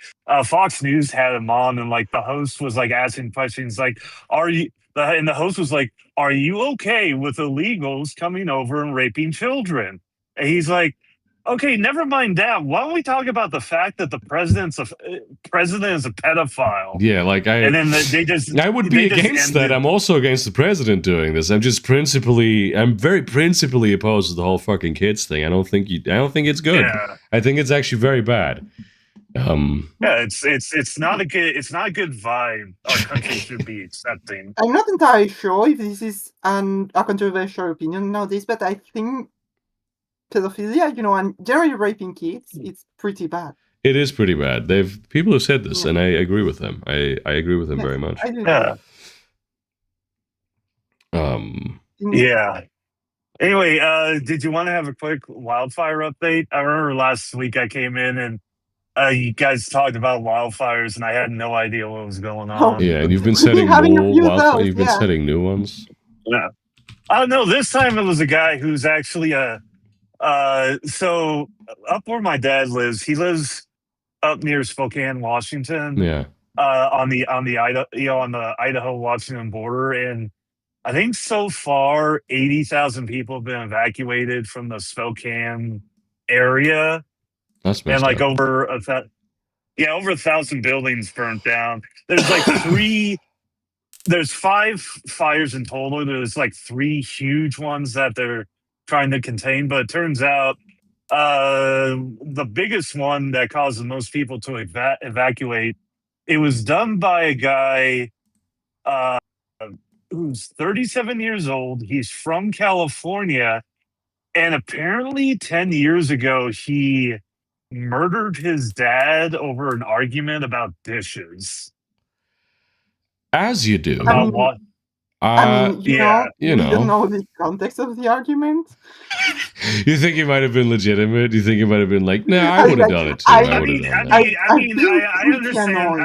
Fox News had him on, and like the host was like asking questions like, and the host was like, "Are you okay with illegals coming over and raping children?" And he's like, "Okay, never mind that. Why don't we talk about the fact that the president is a pedophile?" Yeah, like I would be against that. I'm also against the president doing this. I'm very principally opposed to the whole fucking kids thing. I don't think it's good. Yeah. I think it's actually very bad. It's not a good vibe our country should be accepting. I'm not entirely sure if this is a controversial opinion nowadays, but I think pedophilia, and generally raping kids, it's pretty bad. It is pretty bad. People have said this, and I agree with them. I agree with them very much. Yeah. Anyway, did you want to have a quick wildfire update? I remember last week I came in and you guys talked about wildfires, and I had no idea what was going on. Yeah, and you've been setting wildfires. You've been setting new ones. Yeah. No, this time it was a guy who's actually so up where my dad lives. He lives up near Spokane, Washington. Yeah. On the Idaho-Washington border, and I think so far 80,000 people have been evacuated from the Spokane area. That's messed and like up. over 1,000 buildings burnt down. There's like there's 5 fires in total. There's like 3 huge ones that they're trying to contain, but it turns out the biggest one that caused the most people to evacuate, it was done by a guy who's 37 years old. He's from California, and apparently 10 years ago he murdered his dad over an argument about dishes. As you do. You don't know the context of the argument. You think it might have been legitimate? You think it might have been like, nah, I would have done it too. I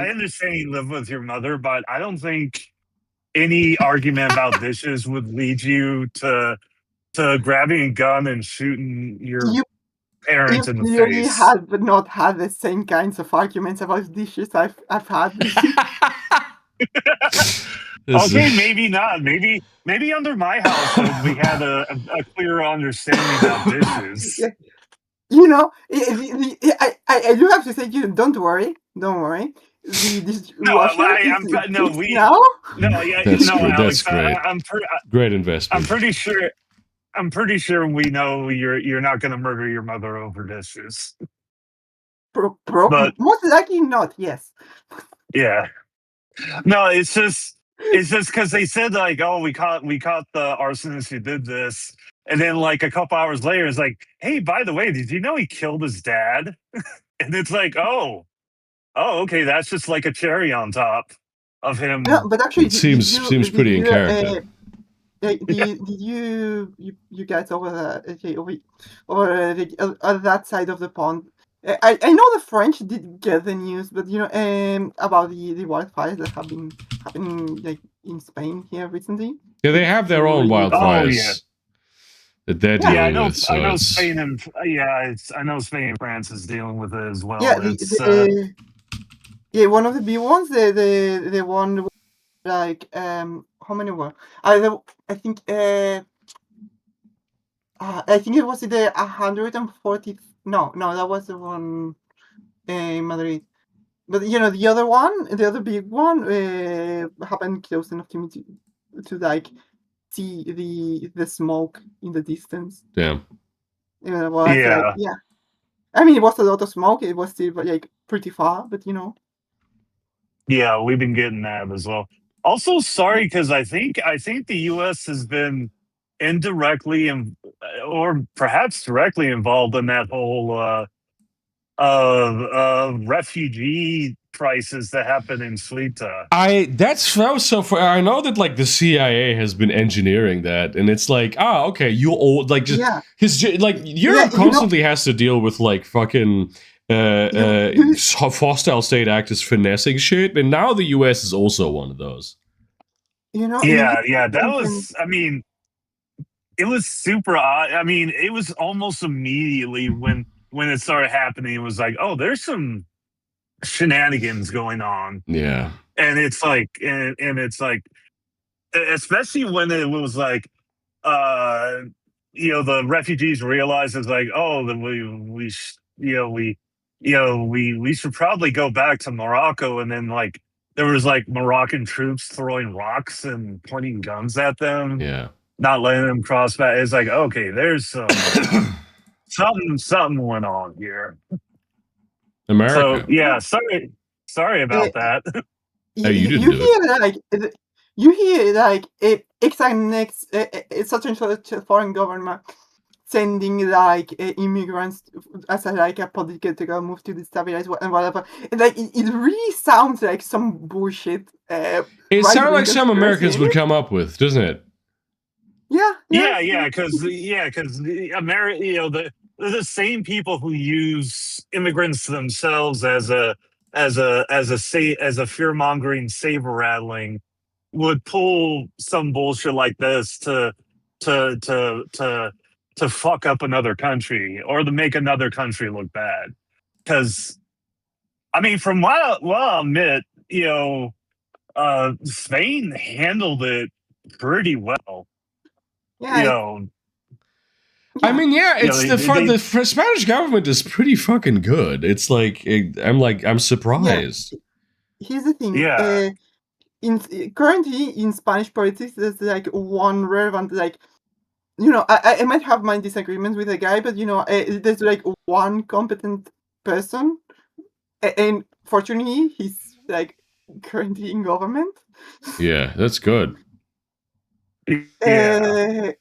understand you live with your mother, but I don't think any argument about dishes would lead you to grabbing a gun and shooting your parents in the face. You have not had the same kinds of arguments about dishes I've had. Okay, maybe not. Maybe under my household we had a clearer understanding about dishes. I do have to say, don't worry. That's great. Great investment. I'm pretty sure we know you're not going to murder your mother over dishes. But most likely not. Yes. Yeah. No, it's just because they said like, oh, we caught the arsonist who did this, and then like a couple hours later, it's like, hey, by the way, did you know he killed his dad? And it's like, oh, okay, that's just like a cherry on top. of him. Yeah, but actually, It seems pretty in character. Did you guys over that side of the pond? I know the French did get the news, but about the wildfires that have been happening like in Spain here recently. Yeah, they have their own wildfires that they're dealing with. So I know it's... Spain and I know Spain and France is dealing with it as well. Yeah, one of the big ones, the one like how many were? I think it was the 140. No, that was the one in Madrid. But the other one, the other big one, happened close enough to me to like see the smoke in the distance. Damn. It was yeah. I mean, it was a lot of smoke. It was still like pretty far, but Yeah, we've been getting that as well. Also, sorry, because I think the U.S. has been indirectly or perhaps directly involved in that whole refugee crisis that happened in Slita. I know that like the CIA has been engineering that, and it's like, okay, you all like just like Europe constantly has to deal with like fucking hostile state actors finessing shit, and now the US is also one of those. That was. I mean, it was super odd. I mean, it was almost immediately when it started happening. It was like, oh, there's some shenanigans going on. Yeah, and it's like, and it's like, especially when it was like, the refugees realized it's like, oh, then we should probably go back to Morocco, and then like there was like Moroccan troops throwing rocks and pointing guns at them, not letting them cross back. It's like, okay, there's some something went on here. America. So yeah, sorry about that. You didn't you hear like exact next such and such a foreign government sending like immigrants as a political move to destabilize and whatever. And, like it really sounds like some bullshit. It sounds like some Americans would come up with, doesn't it? Yeah, because America, the same people who use immigrants themselves as a fear mongering saber rattling would pull some bullshit like this to fuck up another country or to make another country look bad. Because I mean, from what I'll admit, Spain handled it pretty well. I mean, it's the Spanish government is pretty fucking good. It's like I'm surprised. Here's the thing. Currently in Spanish politics, there's like one relevant like. I might have my disagreements with the guy, but there's like one competent person, and fortunately, he's like currently in government. Yeah, that's good. And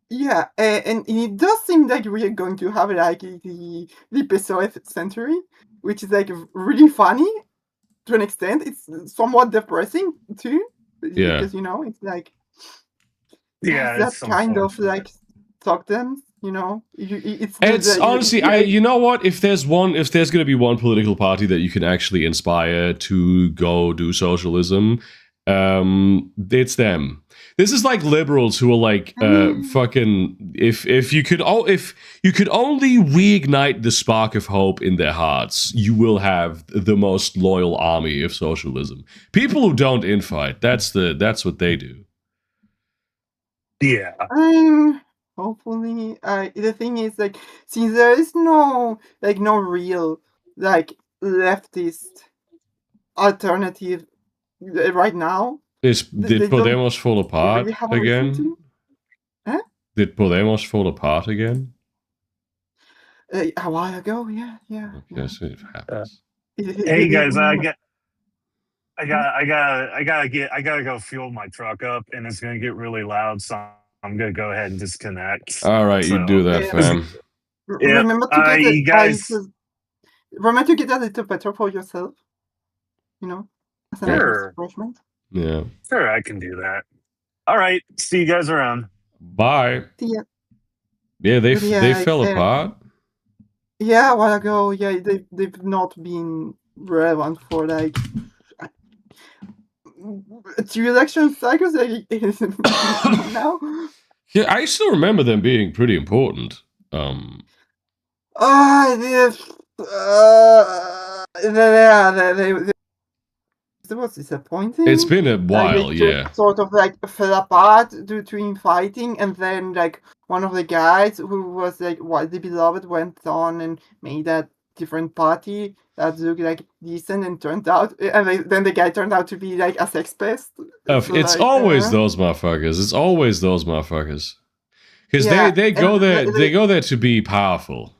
it does seem like we're going to have like the PSOE century, which is like really funny to an extent. It's somewhat depressing too, because it's like that kind of like talk them. It's honestly, you know what? If there's going to be one political party that you can actually inspire to go do socialism, it's them. This is like liberals who are like fucking. If you could only reignite the spark of hope in their hearts, you will have the most loyal army of socialism. People who don't infight, that's what they do. Yeah. Hopefully, the thing is like, since there is no real like leftist alternative right now. Did Podemos fall apart again? Huh? Did Podemos fall apart again? A while ago, yeah. Okay, so it happens. Hey guys, I gotta go fuel my truck up, and it's gonna get really loud, so I'm gonna go ahead and disconnect. All right, you do that, fam. Remember to get a little better for yourself. as an Sure. refreshment. Yeah. Sure, I can do that. All right. See you guys around. Bye. Yeah, Yeah, they but yeah, they like, fell apart. yeah, a while ago, yeah, they've not been relevant for like 2 election cycles like, now. Yeah, I still remember them being pretty important. This, yeah, it was disappointing. It's been a Like, while, they yeah. just sort of like fell apart due to infighting, and then like one of the guys who was like widely beloved went on and made a different party that looked like decent and turned out, and then the guy turned out to be like a sex pest. So It's like, always those motherfuckers. It's always those motherfuckers. Because yeah, they go and there. They go there to be powerful.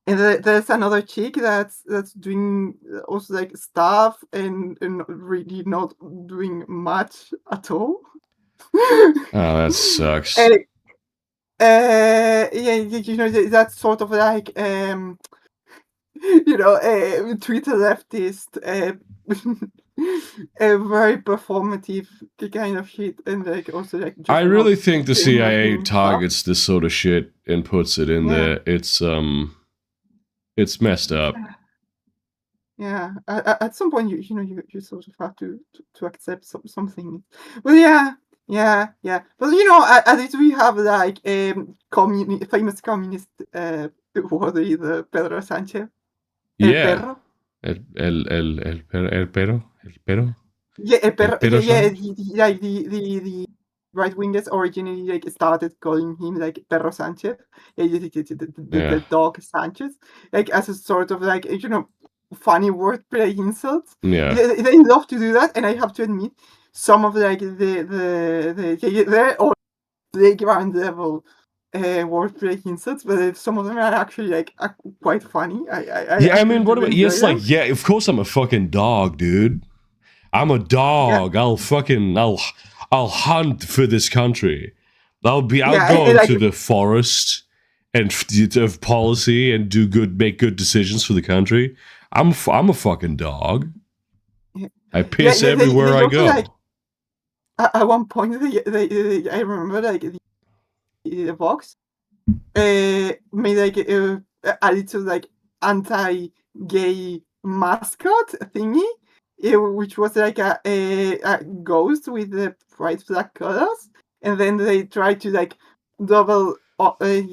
and there's another chick that's doing also like stuff and really not doing much at all. Oh, that sucks. And, yeah, you know, that's sort of like you know, Twitter leftist, a very performative kind of shit, and like also like. Just I really not think the doing CIA nothing targets this sort of shit and puts it in Yeah. there. It's messed up. Yeah, at some point you know you sort of have to accept something. Well, yeah. But you know, at least we have like famous communist what is Pedro Sánchez. Yeah. El perro. El perro. Yeah, el perro. perro Yeah, Sánchez? like the right wingers originally like started calling him like Perro Sánchez, the dog Sanchez, like as a sort of like, you know, funny wordplay insult. Yeah. They love to do that, and I have to admit, some of like they're all playground level wordplay insults, but some of them are actually like quite funny. I mean, what about? Yes, like, yeah. Of course, I'm a fucking dog, dude. I'm a dog. Yeah. I'll hunt for this country. I'll go into the forest and of policy and make good decisions for the country. I'm a fucking dog. Yeah. I piss everywhere I go. Like, at one point, I remember like the Vox made like a little like anti-gay mascot thingy, which was like a ghost with the white flag colors, and then they tried to like double up on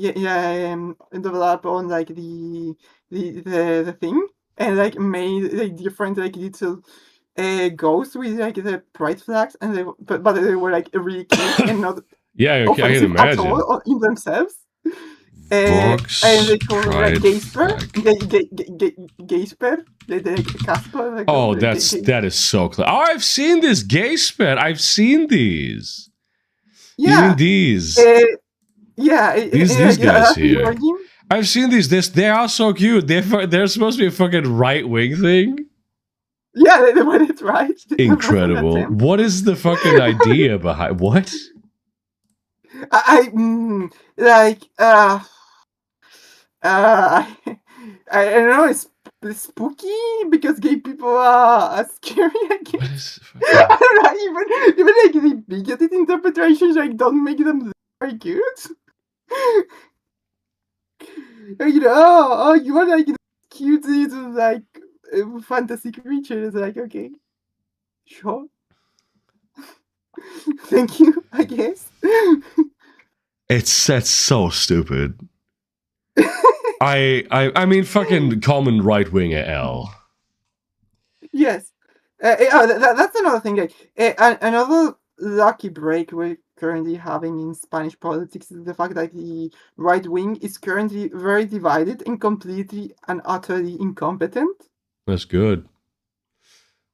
like the thing, and like made like different like little ghosts with like the pride flags, and but they were like really cute and not offensive at all in themselves. And they call them like Gaysper, Gaysper, Casper. Like, oh, that is so clear. Oh, I've seen this Gaysper. I've seen these. Yeah, even these. These guys here. I've seen these. They are so cute. They're supposed to be a fucking right wing thing. Yeah, they went it right. Incredible. What is the fucking idea behind what? I don't know, it's spooky because gay people are scary, I guess. even like the bigoted interpretations like don't make them very good. You know, you are like cute little like fantasy creatures, like okay. Sure. Thank you, I guess. That's so stupid. I mean, fucking common right winger L. Yes, that's another thing. Like another lucky break we're currently having in Spanish politics is the fact that the right wing is currently very divided and completely and utterly incompetent. That's good.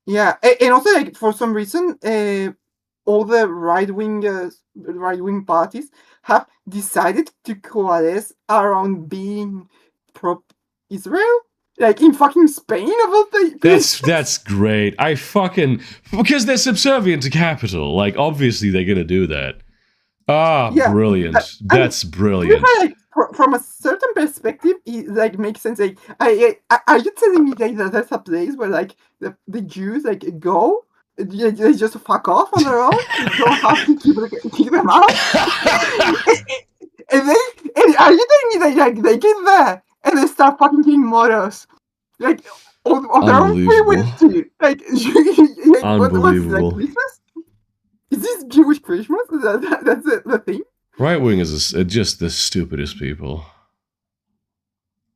Yeah, and also like for some reason, all the right wing parties have decided to coalesce around being pro-Israel, like in fucking Spain of all places. That's great. Because they're subservient to capital. Like obviously they're gonna do that. Yeah, brilliant. and That's to be brilliant. fair, like, from a certain perspective, it like makes sense. Like, are you telling me like, that there's a place where like the Jews like go, they just fuck off on their own? You don't have to keep them out. and are you telling me that like they get there and they start fucking killing Moros like on their own free will too? Like, what is it, like Christmas? Is this Jewish Christmas? That's the thing. Right wing is just the stupidest people.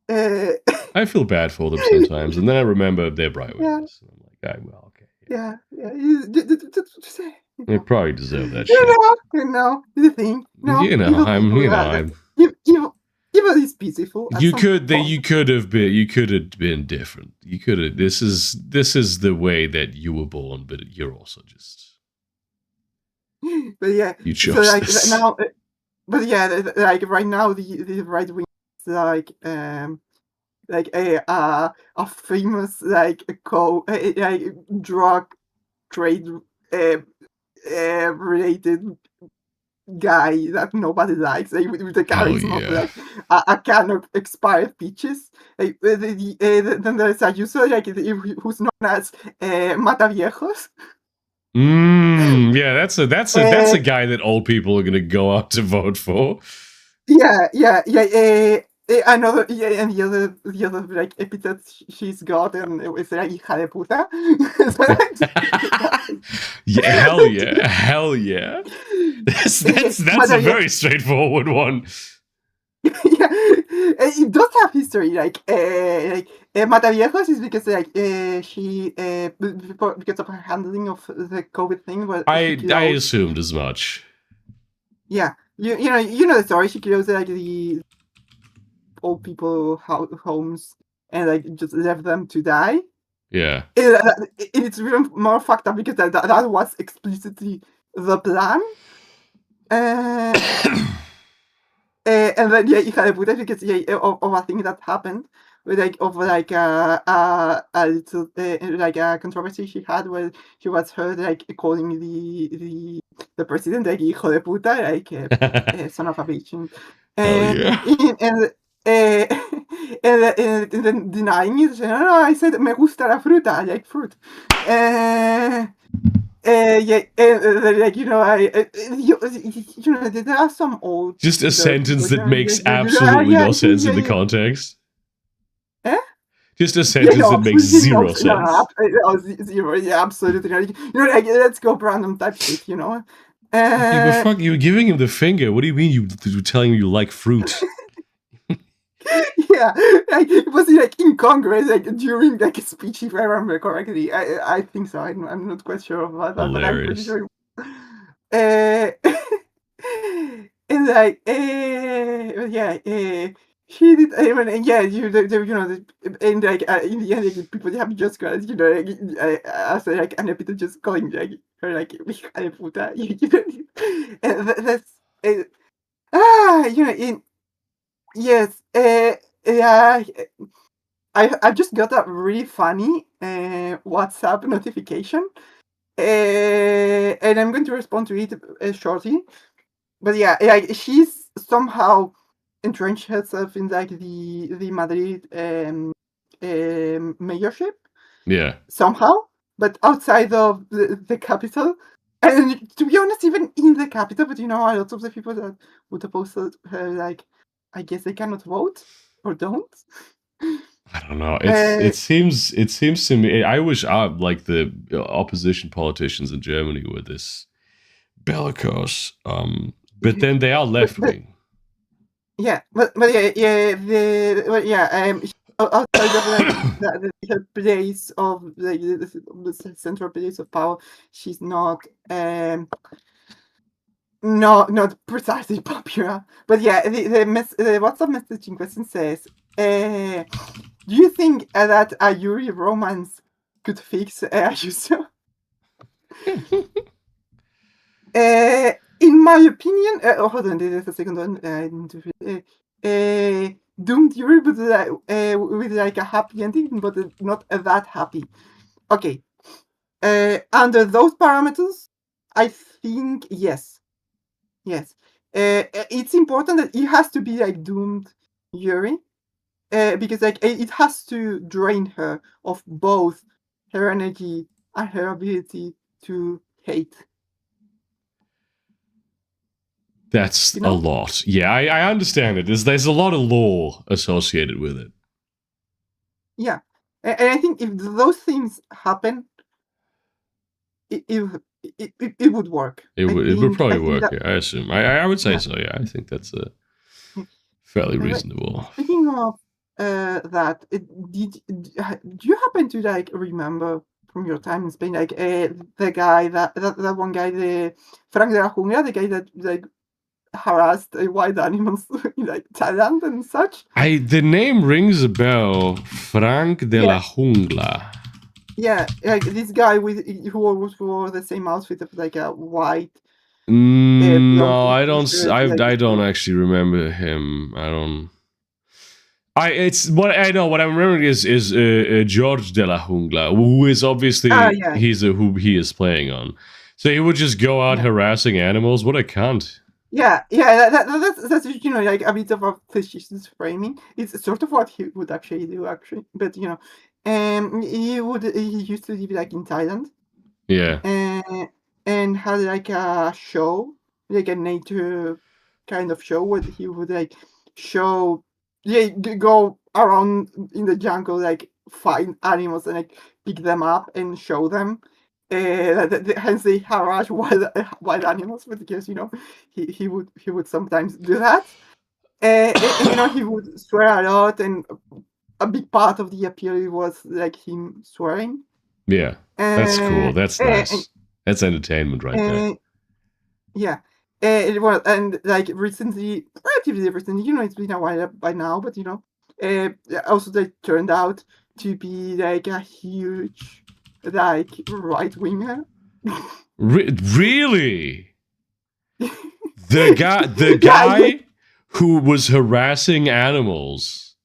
I feel bad for them sometimes, and then I remember they're right wingers. Yeah. I'm like, well, okay. Yeah. They probably deserve that shit. You know, the thing. No, evil is peaceful. You could have been different. You could have. This is the way that you were born, but you're also just. But yeah, you chose so like this. now, but yeah, like right now the right wing is like a famous like drug trade related guy that nobody likes, like, with the charisma of like a can of expired peaches. Like, then there's a user like who's known as Mataviejos. Yeah, that's a guy that old people are gonna go out to vote for. Yeah. Another, and the other like epithet she's got, and it's like hija de puta. Yeah, hell yeah. That's a very straightforward one. Yeah, it does have history. Like Mataviejos is because like she because of her handling of the COVID thing. Where I assumed as much. Yeah, you know the story. She kills like the old people homes and like just left them to die. Yeah, it's even more fucked up because that was explicitly the plan. And then hija de puta because of a thing that happened with like a little like a controversy she had where she was heard like calling the president like hijo de puta, like son of a bitch, and then denying it. No, I said me gusta la fruta, I like fruit. Like there are some old. Just a sentence that makes absolutely no sense in the context. Just a sentence that makes zero sense. Zero, yeah, absolutely. Like, let's go random type shit, you were giving him the finger. What do you mean you telling him you like fruit? Yeah, like it was like incongruous, like during like a speech, if I remember correctly. I think so. I'm not quite sure about that, but I'm pretty sure. And like, she did. And yeah, and like in the end, like, people have just got as like an epithet just calling like her like puta, and that's in. Yes, yeah. I just got a really funny WhatsApp notification, and I'm going to respond to it shortly. But yeah, like she's somehow entrenched herself in like the Madrid mayorship. Yeah. Somehow, but outside of the capital. And to be honest, even in the capital, but a lot of the people that would oppose her, like, I guess they cannot vote or don't. I don't know. It seems to me. I wish like the opposition politicians in Germany were this bellicose. But then they are left wing. Yeah, but outside of like the place of the central place of power, she's not not precisely popular. But yeah, the WhatsApp message in question says, do you think that a Yuri romance could fix Ayuso? In my opinion, hold on, there's a second one. Doomed Yuri, but with like a happy ending, but not that happy. Okay. Under those parameters, I think yes. Yes. It's important that it has to be like doomed Yuri, because like it has to drain her of both her energy and her ability to hate. That's You a know? lot. Yeah, I understand it. There's a lot of lore associated with it. Yeah. And I think if those things happen, it would work. It would I probably think work. that Yeah, I assume. I would say yeah. so. Yeah, I think that's fairly reasonable. Speaking of that, do you happen to like remember from your time in Spain, like the guy that one guy, the Frank de la Jungla, the guy that like harassed wild animals in like Thailand and such? The name rings a bell. Frank de la Jungla. Yeah, like this guy who always wore the same outfit of like a white. No, long I don't. t-shirt, like, I don't actually remember him. I don't. It's what I know. What I'm remembering is George de la Jungla, who is obviously yeah. he's who he is playing on. So he would just go out harassing animals. What a cunt! Yeah, that's you know, like a bit of a facetious framing. It's sort of what he would actually do, but you know, he used to live like in Thailand, Yeah, and had like a show, like a nature kind of show where he would like show, go around in the jungle, like find animals and like pick them up and show them. Hence they harass wild animals, because you know he would sometimes do that, and you know he would swear a lot, and a big part of the appeal was like him swearing. yeah, that's cool. That's nice. That's entertainment right there. Yeah. Well, and like recently, relatively recently, you know, it's been a while by now, but you know, also they turned out to be like a huge, like right winger. Really? The guy who was harassing animals.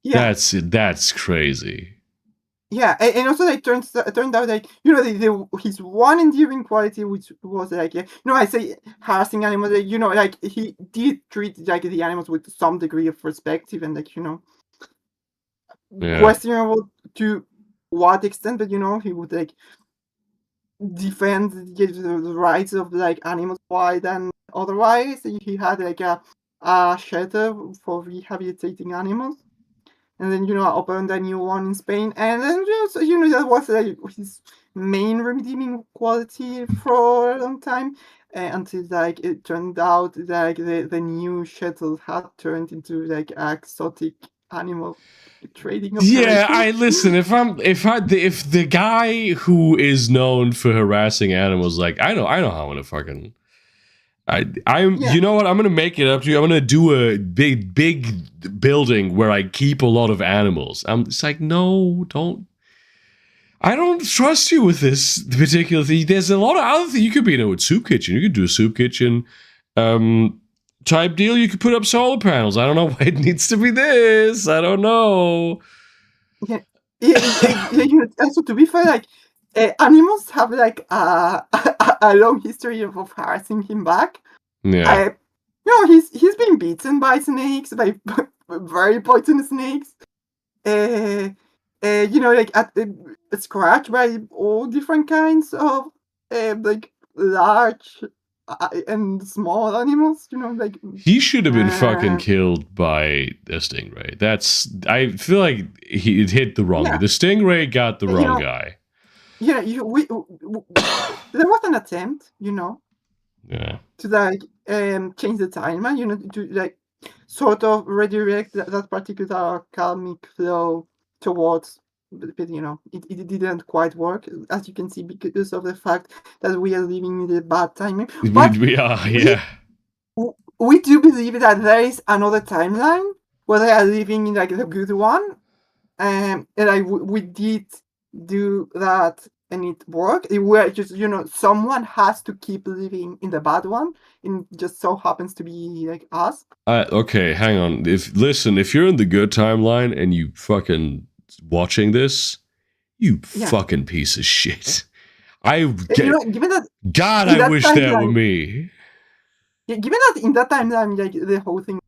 Yeah. That's crazy. Yeah, and also like turned out like, you know, his one endearing quality, which was like, you know, I say harassing animals, like, you know, like he did treat like the animals with some degree of perspective, and like, you know, questionable to what extent, but you know, he would like defend the rights of like animals wild and otherwise. He had like a shelter for rehabilitating animals. And then, you know, opened a new one in Spain. And then, just, you know, that was like his main redeeming quality for a long time. Until, like, it turned out, like, the new shuttle had turned into, like, exotic animal trading operation. Yeah, I listen. If the guy who is known for harassing animals, like, I know how I'm gonna fucking. You know what? I'm gonna make it up to you. I'm gonna do a big building where I keep a lot of animals. It's like, no, don't. I don't trust you with this particular thing. There's a lot of other things. You could be in a soup kitchen. You could do a soup kitchen type deal. You could put up solar panels. I don't know why it needs to be this. I don't know. Yeah. Also, to be fair, like, animals have like a long history of harassing him back. Yeah. You know, he's been bitten by snakes, by very poisonous snakes. You know, like scratched by all different kinds of like large and small animals. You know, like he should have been fucking killed by a stingray. I feel like it hit the wrong. The stingray got the wrong guy. Yeah, there was an attempt, you know. Yeah. To like change the timeline, you know, to like sort of redirect that particular karmic flow towards, but you know, it didn't quite work, as you can see, because of the fact that we are living in the bad timing. But we are, yeah. We do believe that there is another timeline where they are living in like the good one, and like we did do that. And it worked. It were just, you know, someone has to keep living in the bad one, and just so happens to be like us. Okay, hang on. If you're in the good timeline and you fucking watching this, you fucking piece of shit. You know, given that God, I wish that were me. Yeah, given that in that timeline, like the whole thing,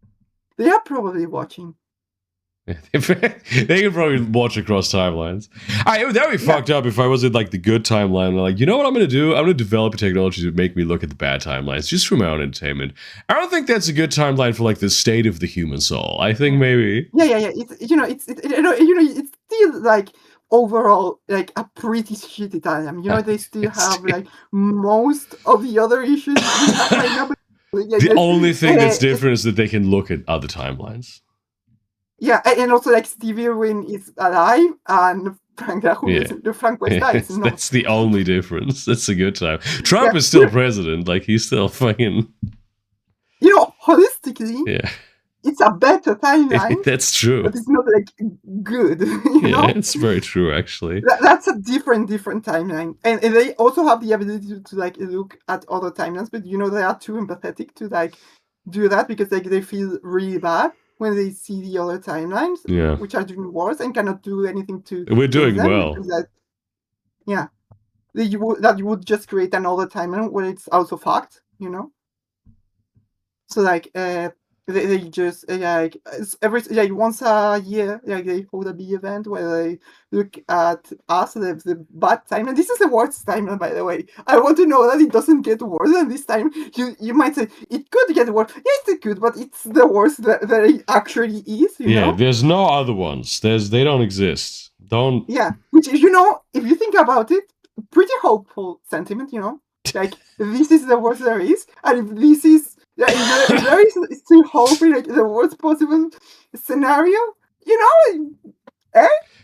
they are probably watching. They can probably watch across timelines. That would be fucked up if I was in like the good timeline. Like, you know what I'm going to do? I'm going to develop a technology to make me look at the bad timelines just for my own entertainment. I don't think that's a good timeline for like the state of the human soul. I think maybe. Yeah. It's still like overall like a pretty shitty time. They still have like most of the other issues we have right now. The only thing that's different is that they can look at other timelines. Yeah, and also like Stevie Irwin is alive and Frank West is not. That's the only difference. That's a good time. Trump is still president. Like, he's still fucking... Holistically, it's a better timeline. That's true. But it's not like good. It's very true, actually. That's a different timeline. And they also have the ability to like look at other timelines, but they are too empathetic to like do that because like they feel really bad when they see the other timelines, which are doing worse and cannot do anything to. We're doing well. That you would just create another timeline where it's also fucked, So like they just like once a year like they hold a big event where they look at us the bad time, and this is the worst timeline, by the way. I want to know that it doesn't get worse than this time. You might say it could get worse. Yes, it could, but it's the worst that it actually is. You know? There's no other ones. They don't exist. Don't. Yeah, which if you think about it, pretty hopeful sentiment. Like this is the worst there is, and if this is. If there is still hope in like the worst possible scenario,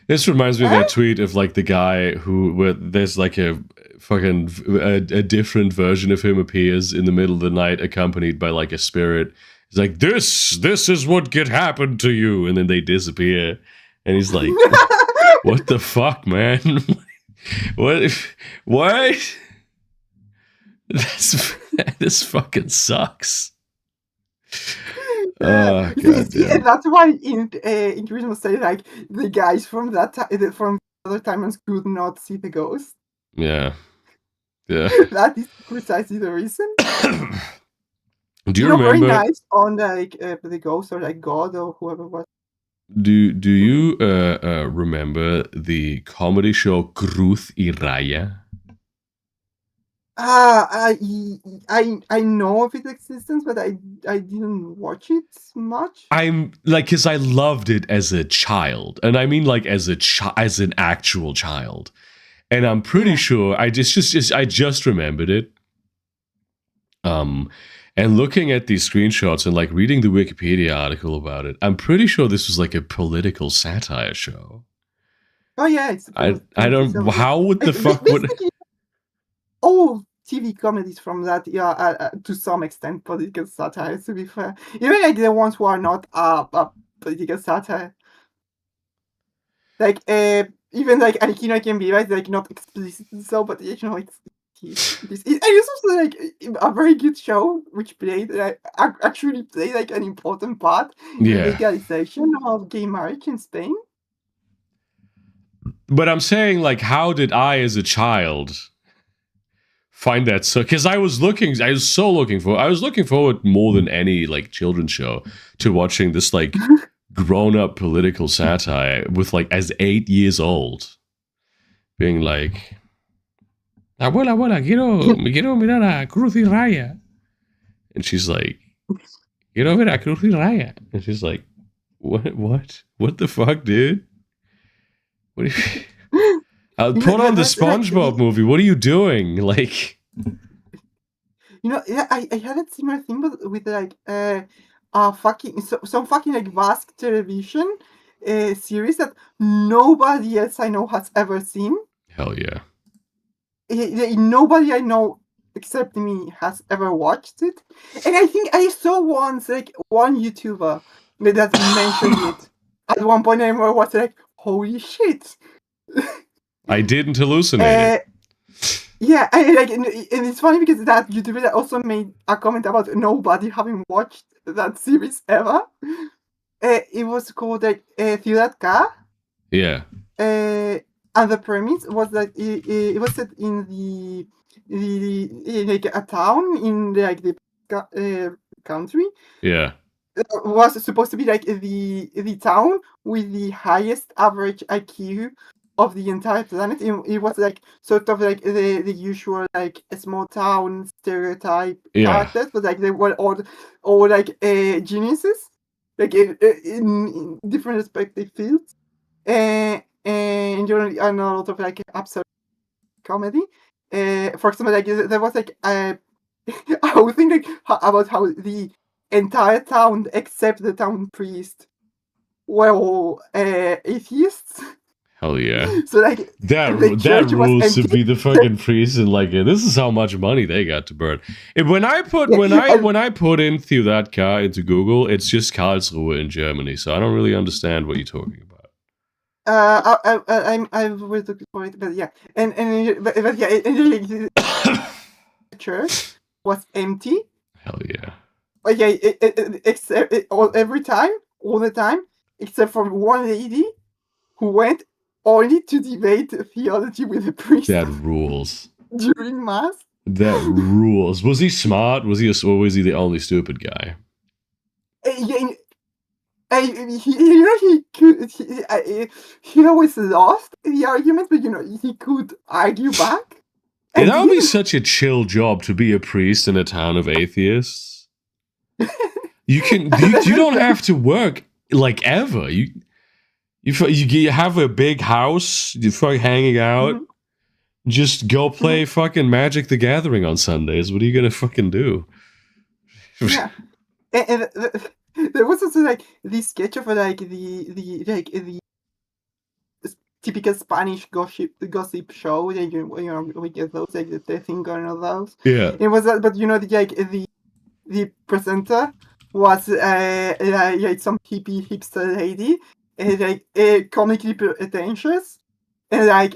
This reminds me of that tweet of like the guy where there's like a fucking a different version of him appears in the middle of the night, accompanied by like a spirit. He's like, this is what could happen to you, and then they disappear, and he's like, what the fuck, man? What? This fucking sucks. And that's why in Christmas Day, like the guys from from other timelines could not see the ghost. Yeah. That is precisely the reason. Do you remember? Very nice on like the ghost or like God or whoever was. Do you remember the comedy show Cruz y Raya? I know of its existence, but I didn't watch it much. I'm like, because I loved it as a child, and I mean like as an actual child, and I'm pretty sure I just remembered it. And looking at these screenshots and like reading the Wikipedia article about it, I'm pretty sure this was like a political satire show. Oh yeah, I don't. How would the fuck would? All TV comedies from that, to some extent, political satire, to be fair. Even like the ones who are not a political satire. Like, even like Anikino can be right, like not explicitly so, but it's and it's also like a very good show which played actually played like an important part in the legalization of gay marriage in Spain. But I'm saying, like, how did I as a child find that? So because I was looking forward more than any like children's show to watching this like grown-up political satire with like as 8 years old, being like, abuela, quiero mirar a Cruz y Raya, and she's like, quiero ver a Cruz y Raya, and she's like, what the fuck, dude? What? I'll put on the SpongeBob movie. What are you doing? Like, I had a similar thing, but with like some fucking like Basque television series that nobody else I know has ever seen. Hell yeah. Nobody I know except me has ever watched it, and I think I saw once like one YouTuber that mentioned it at one point, and I was like, "Holy shit!" I didn't hallucinate it. Yeah, and it's funny because that YouTuber also made a comment about nobody having watched that series ever. It was called like Ciudad K. Yeah. And the premise was that it was set in the like a town in like the country Yeah. was supposed to be like the town with the highest average IQ of the entire planet. It was like sort of like the usual like a small town stereotype characters, but like they were all like geniuses, like in different respective fields, and generally and a lot of like absurd comedy. For example, like there was like I was thinking about how the entire town except the town priest were all atheists. Hell yeah. So like that rules to be the fucking priest, and like this is how much money they got to burn. And when I put in Theodatka into Google, it's just Karlsruhe in Germany, so I don't really understand what you're talking about. I was looking for it, but yeah, but yeah, the church was empty. Hell yeah. Okay, except all the time, except for one lady who went only to debate theology with the priest. That rules. During mass. That rules. Was he smart? Or was he the only stupid guy? He always lost the argument, but he could argue back. That would be such a chill job to be a priest in a town of atheists. You don't have to work like ever. You have a big house. You're fucking hanging out. Mm-hmm. Just go play fucking Magic the Gathering on Sundays. What are you gonna fucking do? Yeah, and there was also like this sketch of like the typical Spanish gossip show. Like, we get those like the Thing and all those. Yeah, it was but the presenter was some hippie hipster lady, like comically pretentious, and like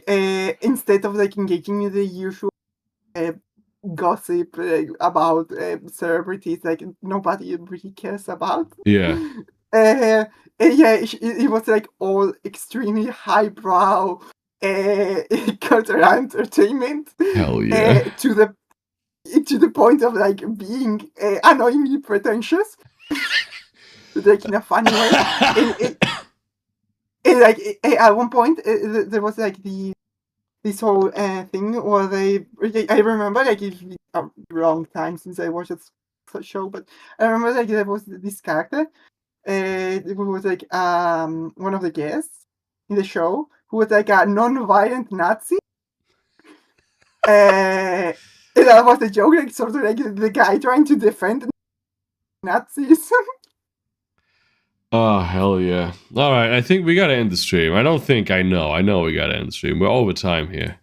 instead of like engaging in the usual gossip about celebrities, like nobody really cares about. Yeah. It was like all extremely highbrow cultural entertainment. Hell yeah. To the point of like being annoyingly pretentious, like in a funny way. And like at one point there was like this whole thing where I remember like it's a long time since I watched that show, but I remember like there was this character who was like one of the guests in the show who was like a non-violent Nazi. And that was the joke, like sort of like the guy trying to defend Nazism. Oh, hell yeah. All right, I think we gotta end the stream. I know we gotta end the stream. We're over time here.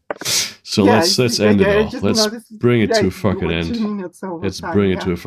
So let's end it all. Let's bring it to a fucking end. Let's bring it to a fucking